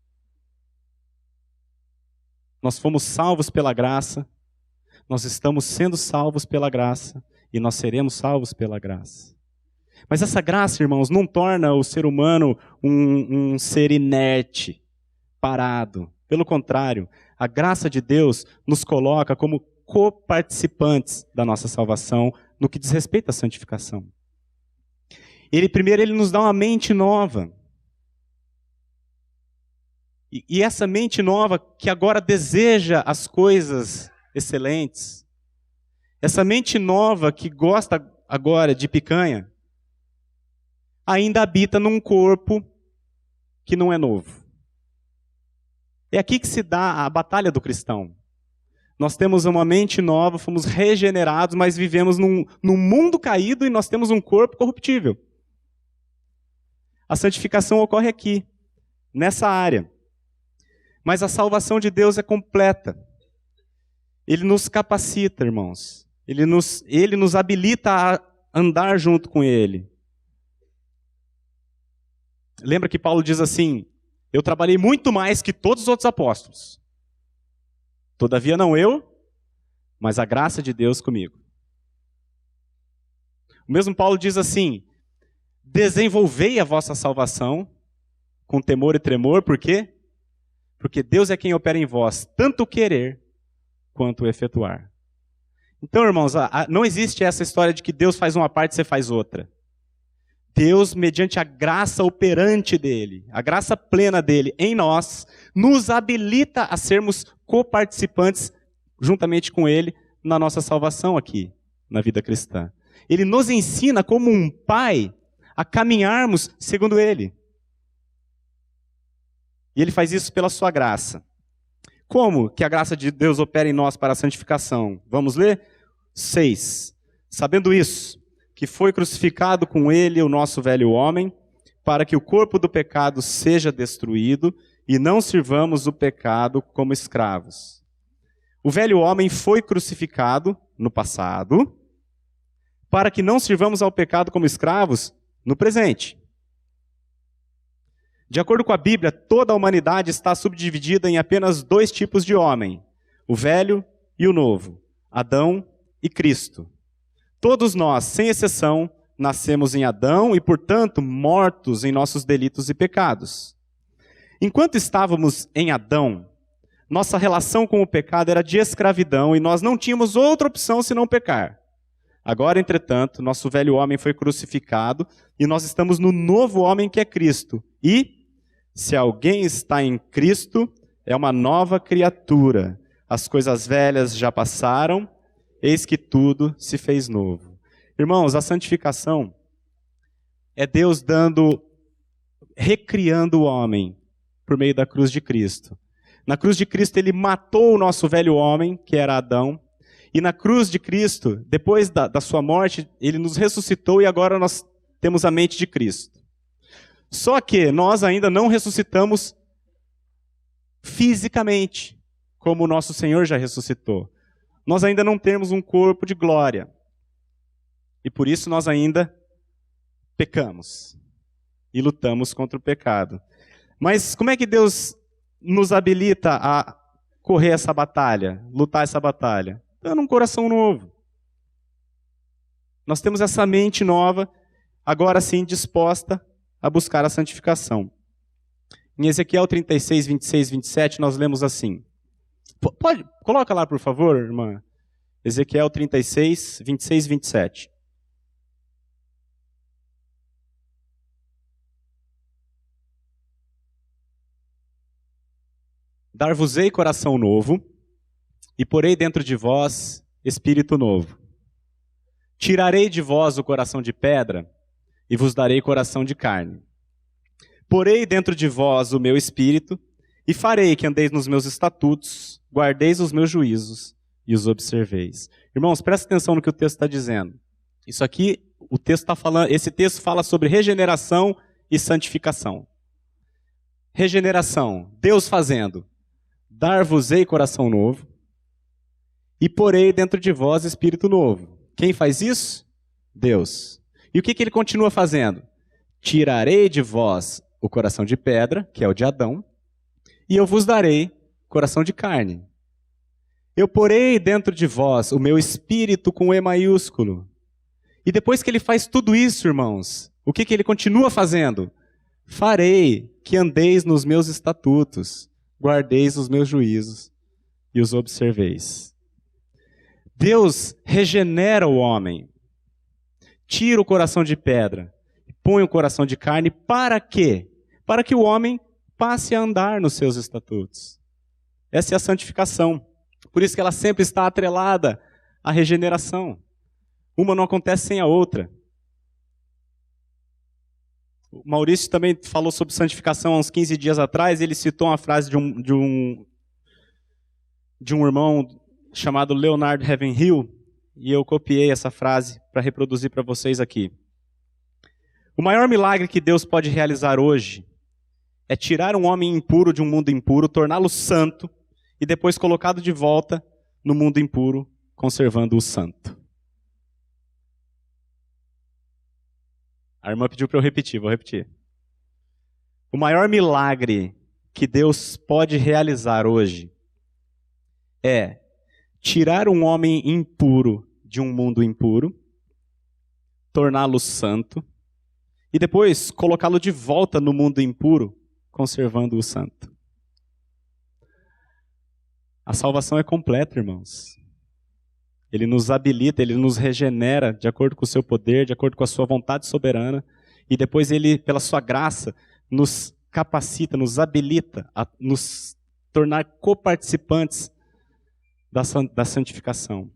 Nós fomos salvos pela graça, nós estamos sendo salvos pela graça e nós seremos salvos pela graça. Mas essa graça, irmãos, não torna o ser humano um ser inerte, parado. Pelo contrário, a graça de Deus nos coloca como coparticipantes da nossa salvação no que diz respeito à santificação. Primeiro, ele nos dá uma mente nova. E essa mente nova que agora deseja as coisas excelentes, essa mente nova que gosta agora de picanha, ainda habita num corpo que não é novo. É aqui que se dá a batalha do cristão. Nós temos uma mente nova, fomos regenerados, mas vivemos num mundo caído e nós temos um corpo corruptível. A santificação ocorre aqui, nessa área. Mas a salvação de Deus é completa. Ele nos capacita, irmãos. Ele nos habilita a andar junto com Ele. Lembra que Paulo diz assim, eu trabalhei muito mais que todos os outros apóstolos. Todavia não eu, mas a graça de Deus comigo. O mesmo Paulo diz assim, desenvolvei a vossa salvação com temor e tremor, por quê? Porque Deus é quem opera em vós, tanto o querer quanto o efetuar. Então, irmãos, não existe essa história de que Deus faz uma parte e você faz outra. Deus, mediante a graça operante dele, a graça plena dele em nós, nos habilita a sermos coparticipantes juntamente com ele na nossa salvação aqui, na vida cristã. Ele nos ensina como um pai a caminharmos segundo ele. E Ele faz isso pela sua graça. Como que a graça de Deus opera em nós para a santificação? Vamos ler? 6. Sabendo isso, que foi crucificado com Ele o nosso velho homem, para que o corpo do pecado seja destruído e não sirvamos o pecado como escravos. O velho homem foi crucificado no passado, para que não sirvamos ao pecado como escravos no presente. De acordo com a Bíblia, toda a humanidade está subdividida em apenas 2 tipos de homem: o velho e o novo, Adão e Cristo. Todos nós, sem exceção, nascemos em Adão e, portanto, mortos em nossos delitos e pecados. Enquanto estávamos em Adão, nossa relação com o pecado era de escravidão e nós não tínhamos outra opção senão pecar. Agora, entretanto, nosso velho homem foi crucificado e nós estamos no novo homem que é Cristo. E, se alguém está em Cristo, é uma nova criatura. As coisas velhas já passaram, eis que tudo se fez novo. Irmãos, a santificação é Deus recriando o homem por meio da cruz de Cristo. Na cruz de Cristo Ele matou o nosso velho homem, que era Adão, e na cruz de Cristo, depois da sua morte, Ele nos ressuscitou e agora nós temos a mente de Cristo. Só que nós ainda não ressuscitamos fisicamente, como o nosso Senhor já ressuscitou. Nós ainda não temos um corpo de glória. E por isso nós ainda pecamos e lutamos contra o pecado. Mas como é que Deus nos habilita a correr essa batalha, lutar essa batalha? Dando um coração novo. Nós temos essa mente nova, agora sim disposta a buscar a santificação. Em Ezequiel 36, 26, 27, nós lemos assim. Coloca lá, por favor, irmã. Ezequiel 36, 26, 27. Dar-vos-ei coração novo, e porei dentro de vós espírito novo. Tirarei de vós o coração de pedra, e vos darei coração de carne. Porei dentro de vós o meu espírito, e farei que andeis nos meus estatutos, guardeis os meus juízos, e os observeis. Irmãos, presta atenção no que o texto está dizendo. Isso aqui, o texto está falando, esse texto fala sobre regeneração e santificação. Regeneração, Deus fazendo. Dar-vos-ei coração novo, e porei dentro de vós espírito novo. Quem faz isso? Deus. E o que ele continua fazendo? Tirarei de vós o coração de pedra, que é o de Adão, e eu vos darei coração de carne. Eu porei dentro de vós o meu espírito com E maiúsculo. E depois que ele faz tudo isso, irmãos, o que ele continua fazendo? Farei que andeis nos meus estatutos, guardeis os meus juízos e os observeis. Deus regenera o homem, tira o coração de pedra, põe o coração de carne, para quê? Para que o homem passe a andar nos seus estatutos. Essa é a santificação. Por isso que ela sempre está atrelada à regeneração. Uma não acontece sem a outra. O Maurício também falou sobre santificação há uns 15 dias atrás. Ele citou uma frase de um irmão chamado Leonard Ravenhill, e eu copiei essa frase para reproduzir para vocês aqui. O maior milagre que Deus pode realizar hoje é tirar um homem impuro de um mundo impuro, torná-lo santo e depois colocá-lo de volta no mundo impuro, conservando-o santo. A irmã pediu para eu repetir, vou repetir. O maior milagre que Deus pode realizar hoje é tirar um homem impuro de um mundo impuro, torná-lo santo, e depois colocá-lo de volta no mundo impuro, conservando-o santo. A salvação é completa, irmãos. Ele nos habilita, Ele nos regenera de acordo com o seu poder, de acordo com a sua vontade soberana. E depois Ele, pela sua graça, nos capacita, nos habilita a nos tornar coparticipantes da santificação.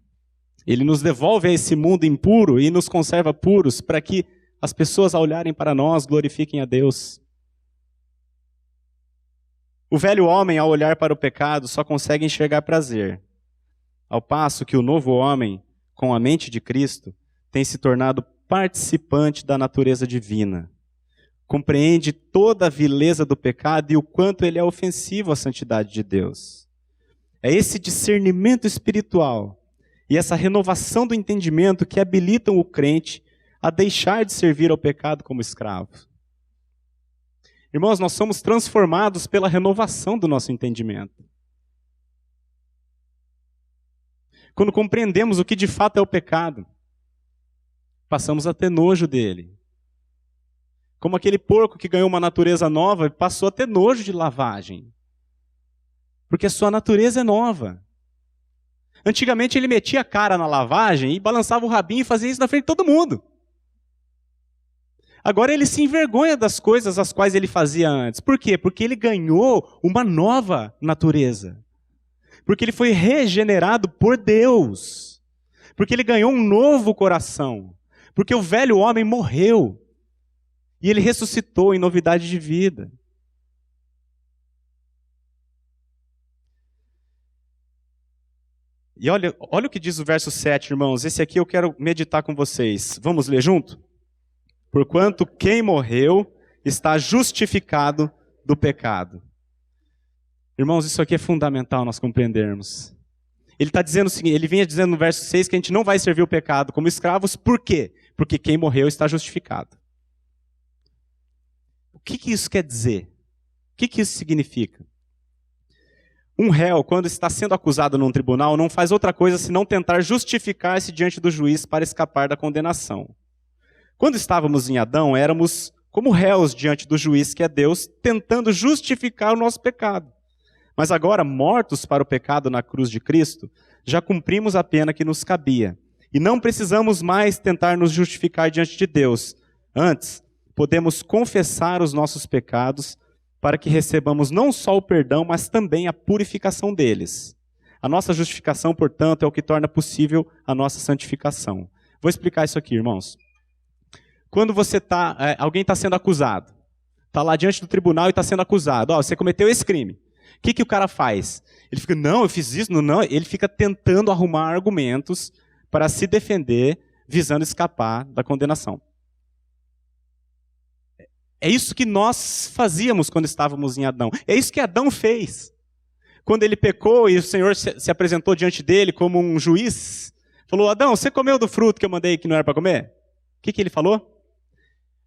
Ele nos devolve a esse mundo impuro e nos conserva puros para que as pessoas, ao olharem para nós, glorifiquem a Deus. O velho homem, ao olhar para o pecado, só consegue enxergar prazer, ao passo que o novo homem, com a mente de Cristo, tem se tornado participante da natureza divina. Compreende toda a vileza do pecado e o quanto ele é ofensivo à santidade de Deus. É esse discernimento espiritual e essa renovação do entendimento que habilitam o crente a deixar de servir ao pecado como escravo. Irmãos, nós somos transformados pela renovação do nosso entendimento. Quando compreendemos o que de fato é o pecado, passamos a ter nojo dele. Como aquele porco que ganhou uma natureza nova e passou a ter nojo de lavagem. Porque a sua natureza é nova. Antigamente ele metia a cara na lavagem e balançava o rabinho e fazia isso na frente de todo mundo. Agora ele se envergonha das coisas as quais ele fazia antes. Por quê? Porque ele ganhou uma nova natureza. Porque ele foi regenerado por Deus. Porque ele ganhou um novo coração. Porque o velho homem morreu. E ele ressuscitou em novidade de vida. E olha o que diz o verso 7, irmãos. Esse aqui eu quero meditar com vocês. Vamos ler junto? Porquanto quem morreu está justificado do pecado. Irmãos, isso aqui é fundamental nós compreendermos. Ele está dizendo o seguinte, ele vinha dizendo no verso 6 que a gente não vai servir o pecado como escravos. Por quê? Porque quem morreu está justificado. O que isso quer dizer? O que isso significa? Um réu, quando está sendo acusado num tribunal, não faz outra coisa senão tentar justificar-se diante do juiz para escapar da condenação. Quando estávamos em Adão, éramos como réus diante do juiz, que é Deus, tentando justificar o nosso pecado. Mas agora, mortos para o pecado na cruz de Cristo, já cumprimos a pena que nos cabia. E não precisamos mais tentar nos justificar diante de Deus. Antes, podemos confessar os nossos pecados para que recebamos não só o perdão, mas também a purificação deles. A nossa justificação, portanto, é o que torna possível a nossa santificação. Vou explicar isso aqui, irmãos. Quando alguém está sendo acusado, está lá diante do tribunal e está sendo acusado, você cometeu esse crime. O que o cara faz? Ele fica, não, eu fiz isso, não. Ele fica tentando arrumar argumentos para se defender, visando escapar da condenação. É isso que nós fazíamos quando estávamos em Adão. É isso que Adão fez. Quando ele pecou e o Senhor se apresentou diante dele como um juiz, falou, Adão, você comeu do fruto que eu mandei que não era para comer? O que ele falou?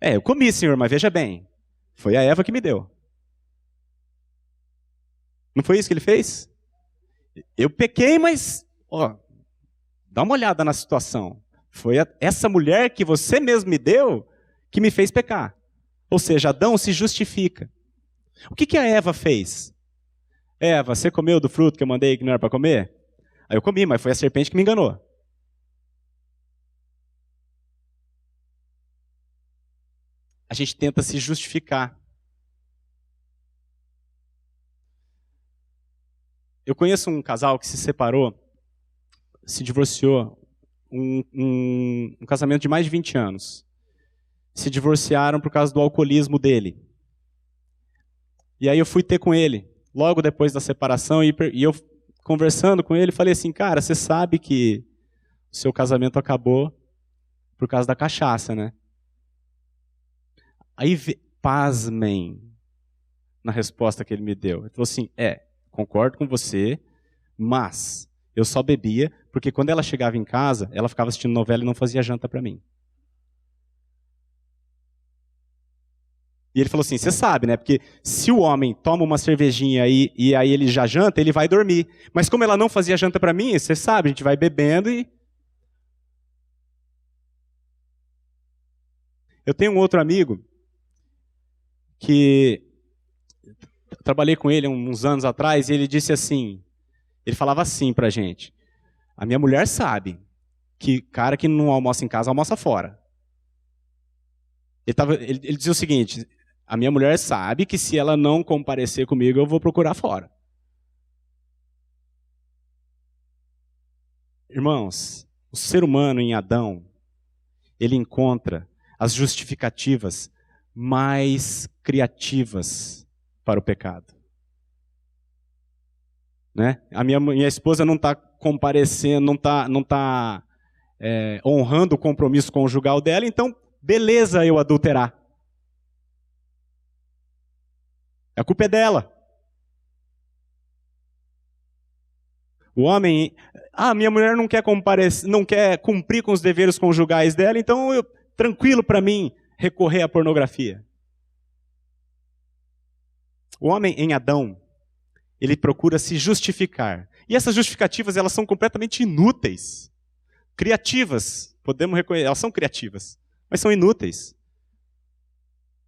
Eu comi, Senhor, mas veja bem, foi a Eva que me deu. Não foi isso que ele fez? Eu pequei, mas, dá uma olhada na situação. Foi essa mulher que você mesmo me deu que me fez pecar. Ou seja, Adão se justifica. O que a Eva fez? Eva, você comeu do fruto que eu mandei que não era para comer? Aí eu comi, mas foi a serpente que me enganou. A gente tenta se justificar. Eu conheço um casal que se separou, se divorciou, um casamento de mais de 20 anos. Se divorciaram por causa do alcoolismo dele. E aí eu fui ter com ele, logo depois da separação, e eu conversando com ele, falei assim, cara, você sabe que o seu casamento acabou por causa da cachaça, né? Aí, pasmem na resposta que ele me deu. Ele falou assim, concordo com você, mas eu só bebia porque quando ela chegava em casa, ela ficava assistindo novela e não fazia janta para mim. E ele falou assim, você sabe, né? Porque se o homem toma uma cervejinha e aí ele já janta, ele vai dormir. Mas como ela não fazia janta para mim, você sabe, a gente vai bebendo e... Eu tenho um outro amigo que trabalhei com ele uns anos atrás e ele disse assim, ele falava assim pra gente, a minha mulher sabe que cara que não almoça em casa, almoça fora. Ele dizia o seguinte, a minha mulher sabe que se ela não comparecer comigo, eu vou procurar fora. Irmãos, o ser humano em Adão, ele encontra as justificativas mais criativas para o pecado. né? A minha esposa não está comparecendo, não tá honrando o compromisso conjugal dela, então, beleza eu adulterar. A culpa é dela. O homem, minha mulher não quer comparecer, não quer cumprir com os deveres conjugais dela, então tranquilo para mim recorrer à pornografia. O homem em Adão, ele procura se justificar. E essas justificativas, elas são completamente inúteis. Criativas, podemos reconhecer, elas são criativas, mas são inúteis.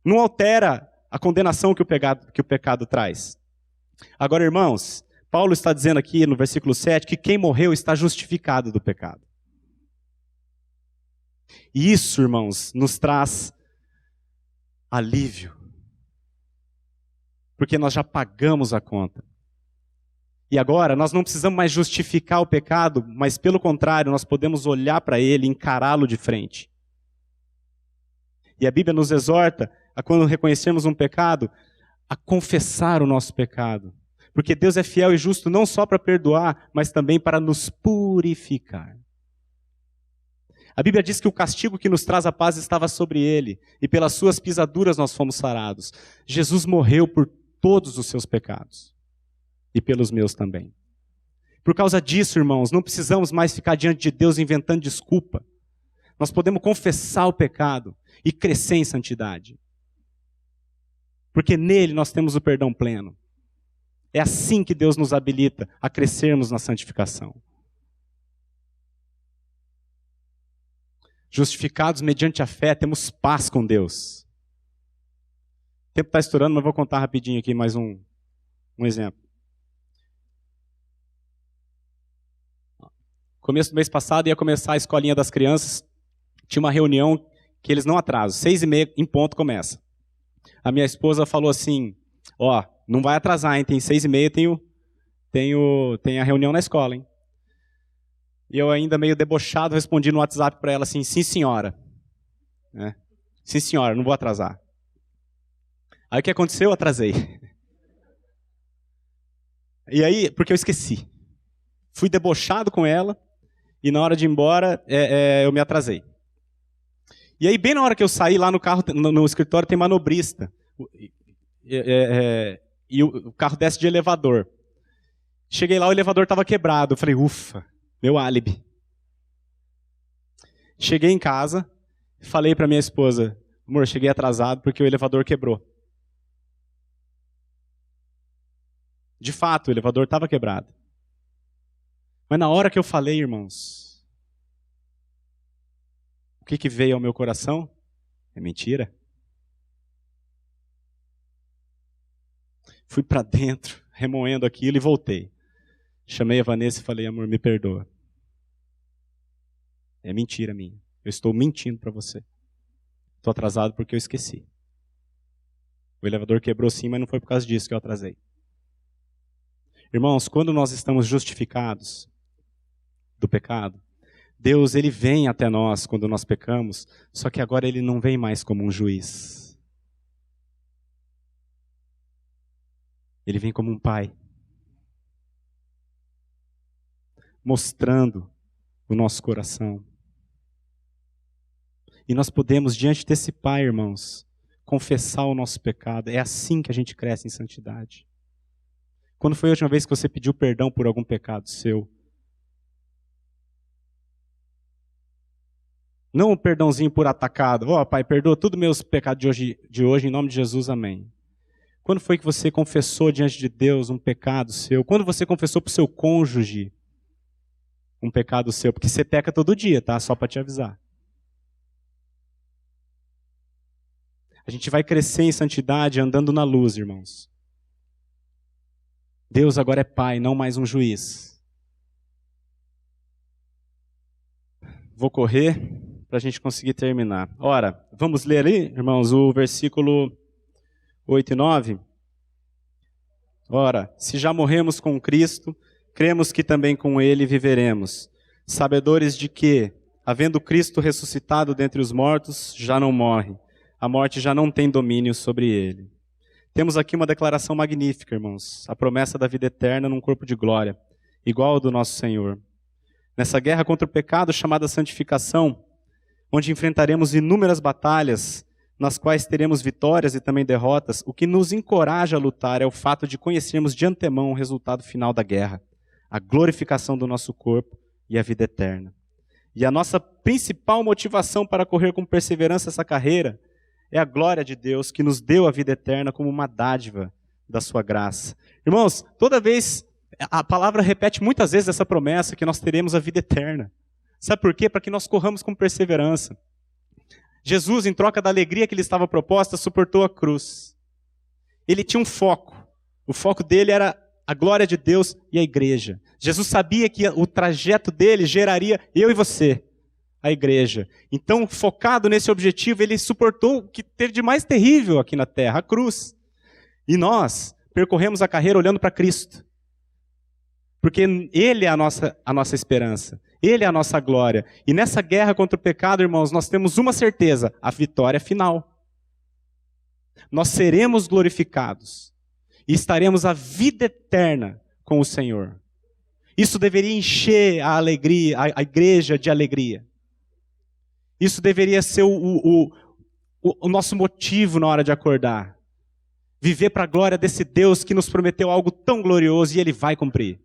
Não altera a condenação que o pecado traz. Agora, irmãos, Paulo está dizendo aqui no versículo 7 que quem morreu está justificado do pecado. E isso, irmãos, nos traz alívio. Porque nós já pagamos a conta. E agora, nós não precisamos mais justificar o pecado, mas pelo contrário, nós podemos olhar para ele e encará-lo de frente. E a Bíblia nos exorta, a quando reconhecermos um pecado, a confessar o nosso pecado. Porque Deus é fiel e justo não só para perdoar, mas também para nos purificar. A Bíblia diz que o castigo que nos traz a paz estava sobre ele, e pelas suas pisaduras nós fomos sarados. Jesus morreu por todos os seus pecados, e pelos meus também. Por causa disso, irmãos, não precisamos mais ficar diante de Deus inventando desculpa. Nós podemos confessar o pecado e crescer em santidade. Porque nele nós temos o perdão pleno. É assim que Deus nos habilita a crescermos na santificação. Justificados mediante a fé, temos paz com Deus. O tempo está estourando, mas vou contar rapidinho aqui mais um exemplo. Começo do mês passado ia começar a escolinha das crianças. Tinha uma reunião que eles não atrasam. 6h30 em ponto começa. A minha esposa falou assim, não vai atrasar, hein? Tem 6h30, tem a reunião na escola, hein? E eu ainda meio debochado respondi no WhatsApp para ela assim, sim senhora. Sim senhora, não vou atrasar. Aí o que aconteceu? Eu atrasei. E aí, porque eu esqueci. Fui debochado com ela e na hora de ir embora eu me atrasei. E aí bem na hora que eu saí lá no carro, no escritório tem manobrista. E o carro desce de elevador. Cheguei lá, o elevador estava quebrado. Eu falei, ufa, meu álibi. Cheguei em casa, falei para minha esposa, amor, cheguei atrasado porque o elevador quebrou. De fato, o elevador estava quebrado. Mas na hora que eu falei, irmãos, o que veio ao meu coração? É mentira. Fui para dentro, remoendo aquilo e voltei. Chamei a Vanessa e falei, amor, me perdoa. É mentira minha. Eu estou mentindo para você. Estou atrasado porque eu esqueci. O elevador quebrou sim, mas não foi por causa disso que eu atrasei. Irmãos, quando nós estamos justificados do pecado, Deus, ele vem até nós quando nós pecamos, só que agora ele não vem mais como um juiz. Ele vem como um pai, mostrando o nosso coração. E nós podemos, diante desse pai, irmãos, confessar o nosso pecado. É assim que a gente cresce em santidade. Quando foi a última vez que você pediu perdão por algum pecado seu? Não um perdãozinho por atacado. Pai, perdoa todos os meus pecados de hoje, em nome de Jesus, amém. Quando foi que você confessou diante de Deus um pecado seu? Quando você confessou para o seu cônjuge um pecado seu? Porque você peca todo dia, tá? Só para te avisar. A gente vai crescer em santidade andando na luz, irmãos. Deus agora é pai, não mais um juiz. Vou correr para a gente conseguir terminar. Ora, vamos ler ali, irmãos, o versículo 8 e 9. Ora, se já morremos com Cristo, cremos que também com Ele viveremos, sabedores de que, havendo Cristo ressuscitado dentre os mortos, já não morre, a morte já não tem domínio sobre Ele. Temos aqui uma declaração magnífica, irmãos. A promessa da vida eterna num corpo de glória, igual ao do nosso Senhor. Nessa guerra contra o pecado chamada santificação, onde enfrentaremos inúmeras batalhas, nas quais teremos vitórias e também derrotas, o que nos encoraja a lutar é o fato de conhecermos de antemão o resultado final da guerra, a glorificação do nosso corpo e a vida eterna. E a nossa principal motivação para correr com perseverança essa carreira é a glória de Deus que nos deu a vida eterna como uma dádiva da sua graça. Irmãos, toda vez, a palavra repete muitas vezes essa promessa que nós teremos a vida eterna. Sabe por quê? Para que nós corramos com perseverança. Jesus, em troca da alegria que lhe estava proposta, suportou a cruz. Ele tinha um foco. O foco dele era a glória de Deus e a igreja. Jesus sabia que o trajeto dele geraria eu e você, a igreja. Então, focado nesse objetivo, ele suportou o que teve de mais terrível aqui na terra, a cruz. E nós percorremos a carreira olhando para Cristo. Porque Ele é a nossa esperança. Ele é a nossa glória. E nessa guerra contra o pecado, irmãos, nós temos uma certeza, a vitória final. Nós seremos glorificados. E estaremos a vida eterna com o Senhor. Isso deveria encher a alegria, a igreja de alegria. Isso deveria ser o nosso motivo na hora de acordar. Viver para a glória desse Deus que nos prometeu algo tão glorioso e Ele vai cumprir.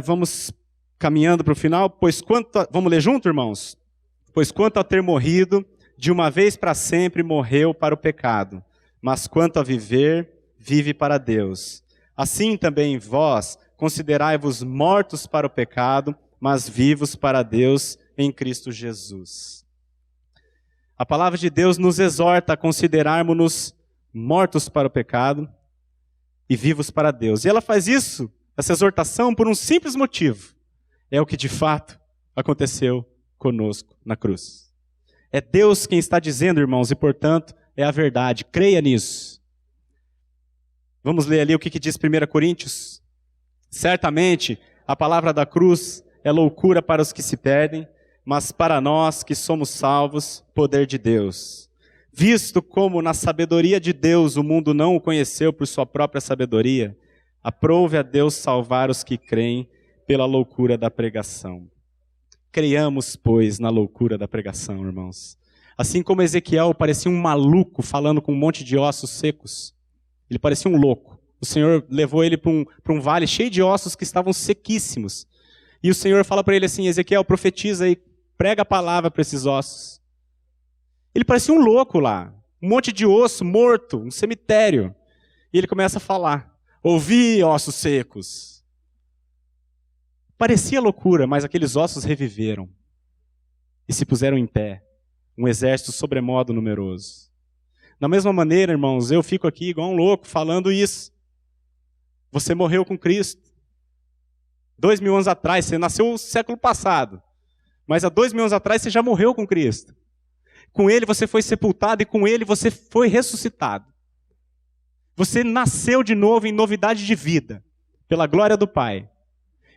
Vamos caminhando para o final. Vamos ler junto, irmãos? Pois quanto a ter morrido, de uma vez para sempre morreu para o pecado. Mas quanto a viver, vive para Deus. Assim também vós, considerai-vos mortos para o pecado, mas vivos para Deus em Cristo Jesus. A palavra de Deus nos exorta a considerarmos-nos mortos para o pecado e vivos para Deus. E ela faz isso, essa exortação, por um simples motivo. É o que de fato aconteceu conosco na cruz. É Deus quem está dizendo, irmãos, e portanto é a verdade. Creia nisso. Vamos ler ali o que diz 1 Coríntios. Certamente a palavra da cruz é loucura para os que se perdem, mas para nós que somos salvos, poder de Deus. Visto como na sabedoria de Deus o mundo não o conheceu por sua própria sabedoria, aprove a Deus salvar os que creem pela loucura da pregação. Creiamos, pois, na loucura da pregação, irmãos. Assim como Ezequiel parecia um maluco falando com um monte de ossos secos, ele parecia um louco. O Senhor levou ele para um vale cheio de ossos que estavam sequíssimos. E o Senhor fala para ele assim, Ezequiel, profetiza e prega a palavra para esses ossos. Ele parecia um louco lá, um monte de osso morto, um cemitério. E ele começa a falar, ouvi ossos secos. Parecia loucura, mas aqueles ossos reviveram. E se puseram em pé, um exército sobremodo numeroso. Da mesma maneira, irmãos, eu fico aqui igual um louco falando isso. Você morreu com Cristo. 2000 anos atrás, você nasceu no século passado. Mas há 2000 anos atrás você já morreu com Cristo. Com Ele você foi sepultado e com Ele você foi ressuscitado. Você nasceu de novo em novidade de vida, pela glória do Pai.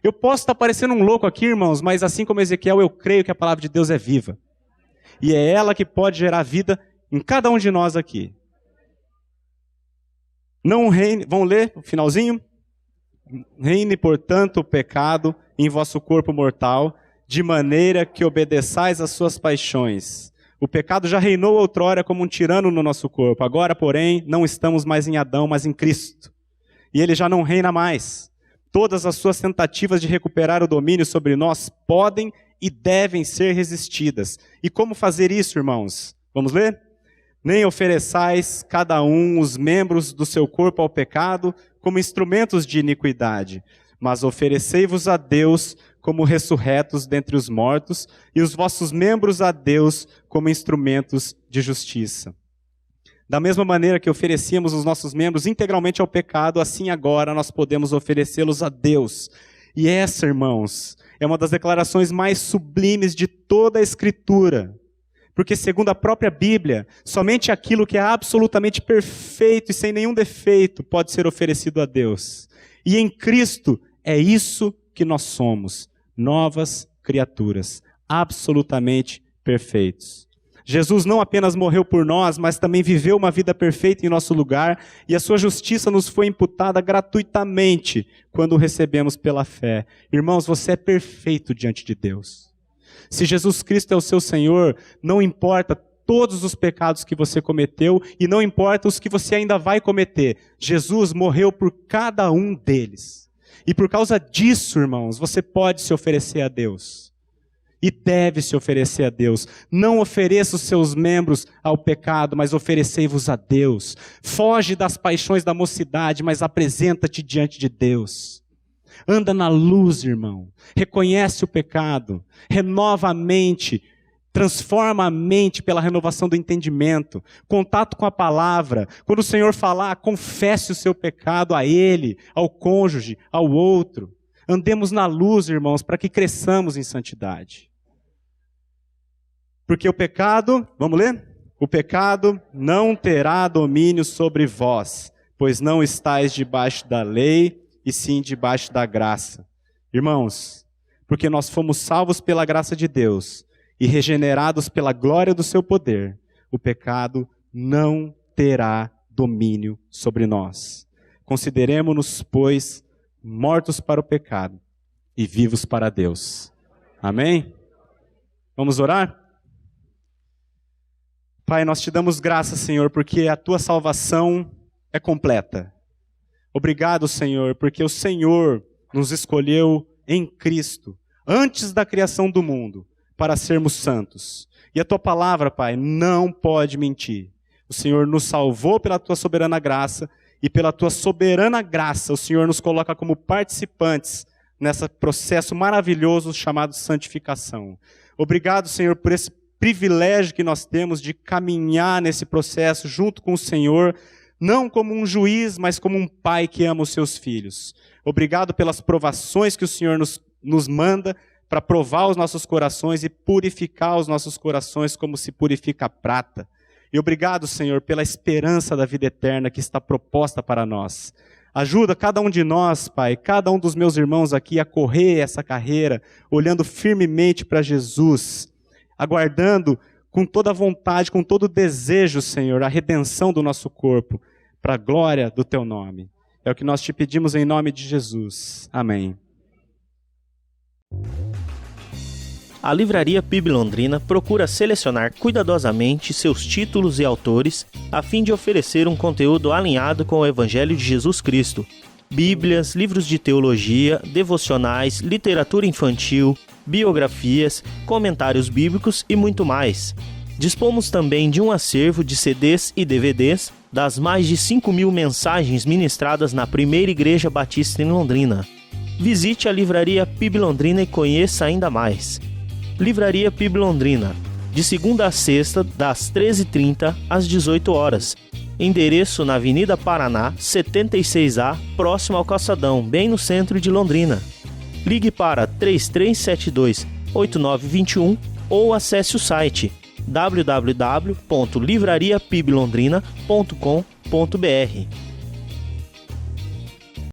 Eu posso estar parecendo um louco aqui, irmãos, mas assim como Ezequiel, eu creio que a palavra de Deus é viva. E é ela que pode gerar vida em cada um de nós aqui. Não reine, vamos ler o finalzinho? Reine, portanto, o pecado em vosso corpo mortal, de maneira que obedeçais às suas paixões. O pecado já reinou outrora como um tirano no nosso corpo. Agora, porém, não estamos mais em Adão, mas em Cristo. E ele já não reina mais. Todas as suas tentativas de recuperar o domínio sobre nós podem e devem ser resistidas. E como fazer isso, irmãos? Vamos ler? Nem ofereçais cada um os membros do seu corpo ao pecado como instrumentos de iniquidade, mas oferecei-vos a Deus como ressurretos dentre os mortos, e os vossos membros a Deus como instrumentos de justiça. Da mesma maneira que oferecíamos os nossos membros integralmente ao pecado, assim agora nós podemos oferecê-los a Deus. E essa, irmãos, é uma das declarações mais sublimes de toda a Escritura. Porque, segundo a própria Bíblia, somente aquilo que é absolutamente perfeito e sem nenhum defeito pode ser oferecido a Deus. E em Cristo é isso que nós somos, novas criaturas, absolutamente perfeitos. Jesus não apenas morreu por nós, mas também viveu uma vida perfeita em nosso lugar, e a sua justiça nos foi imputada gratuitamente quando o recebemos pela fé. Irmãos, você é perfeito diante de Deus. Se Jesus Cristo é o seu Senhor, não importa todos os pecados que você cometeu e não importa os que você ainda vai cometer. Jesus morreu por cada um deles. E por causa disso, irmãos, você pode se oferecer a Deus. E deve se oferecer a Deus. Não ofereça os seus membros ao pecado, mas oferecei-vos a Deus. Foge das paixões da mocidade, mas apresenta-te diante de Deus. Anda na luz, irmão. Reconhece o pecado. Renova a mente. Transforma a mente pela renovação do entendimento. Contato com a palavra. Quando o Senhor falar, confesse o seu pecado a Ele, ao cônjuge, ao outro. Andemos na luz, irmãos, para que cresçamos em santidade. Porque o pecado, vamos ler? O pecado não terá domínio sobre vós, pois não estáis debaixo da lei, e sim debaixo da graça. Irmãos, porque nós fomos salvos pela graça de Deus e regenerados pela glória do seu poder, o pecado não terá domínio sobre nós. Consideremo-nos, pois, mortos para o pecado e vivos para Deus. Amém? Vamos orar? Pai, nós te damos graças, Senhor, porque a tua salvação é completa. Obrigado, Senhor, porque o Senhor nos escolheu em Cristo, antes da criação do mundo, para sermos santos. E a tua palavra, Pai, não pode mentir. O Senhor nos salvou pela tua soberana graça, e pela tua soberana graça, o Senhor nos coloca como participantes nesse processo maravilhoso chamado santificação. Obrigado, Senhor, por esse privilégio que nós temos de caminhar nesse processo junto com o Senhor, não como um juiz, mas como um pai que ama os seus filhos. Obrigado pelas provações que o Senhor nos manda para provar os nossos corações e purificar os nossos corações como se purifica a prata. E obrigado, Senhor, pela esperança da vida eterna que está proposta para nós. Ajuda cada um de nós, Pai, cada um dos meus irmãos aqui a correr essa carreira, olhando firmemente para Jesus, aguardando com toda a vontade, com todo o desejo, Senhor, a redenção do nosso corpo, para a glória do Teu nome. É o que nós te pedimos em nome de Jesus. Amém. A Livraria PIB Londrina procura selecionar cuidadosamente seus títulos e autores a fim de oferecer um conteúdo alinhado com o Evangelho de Jesus Cristo. Bíblias, livros de teologia, devocionais, literatura infantil, biografias, comentários bíblicos e muito mais. Dispomos também de um acervo de CDs e DVDs das mais de 5.000 mensagens ministradas na Primeira Igreja Batista em Londrina. Visite a Livraria PIB Londrina e conheça ainda mais. Livraria PIB Londrina, de segunda a sexta, das 13h30 às 18 horas. Endereço na Avenida Paraná, 76A, próximo ao Calçadão, bem no centro de Londrina. Ligue para 3372-8921 ou acesse o site www.livrariapiblondrina.com.br.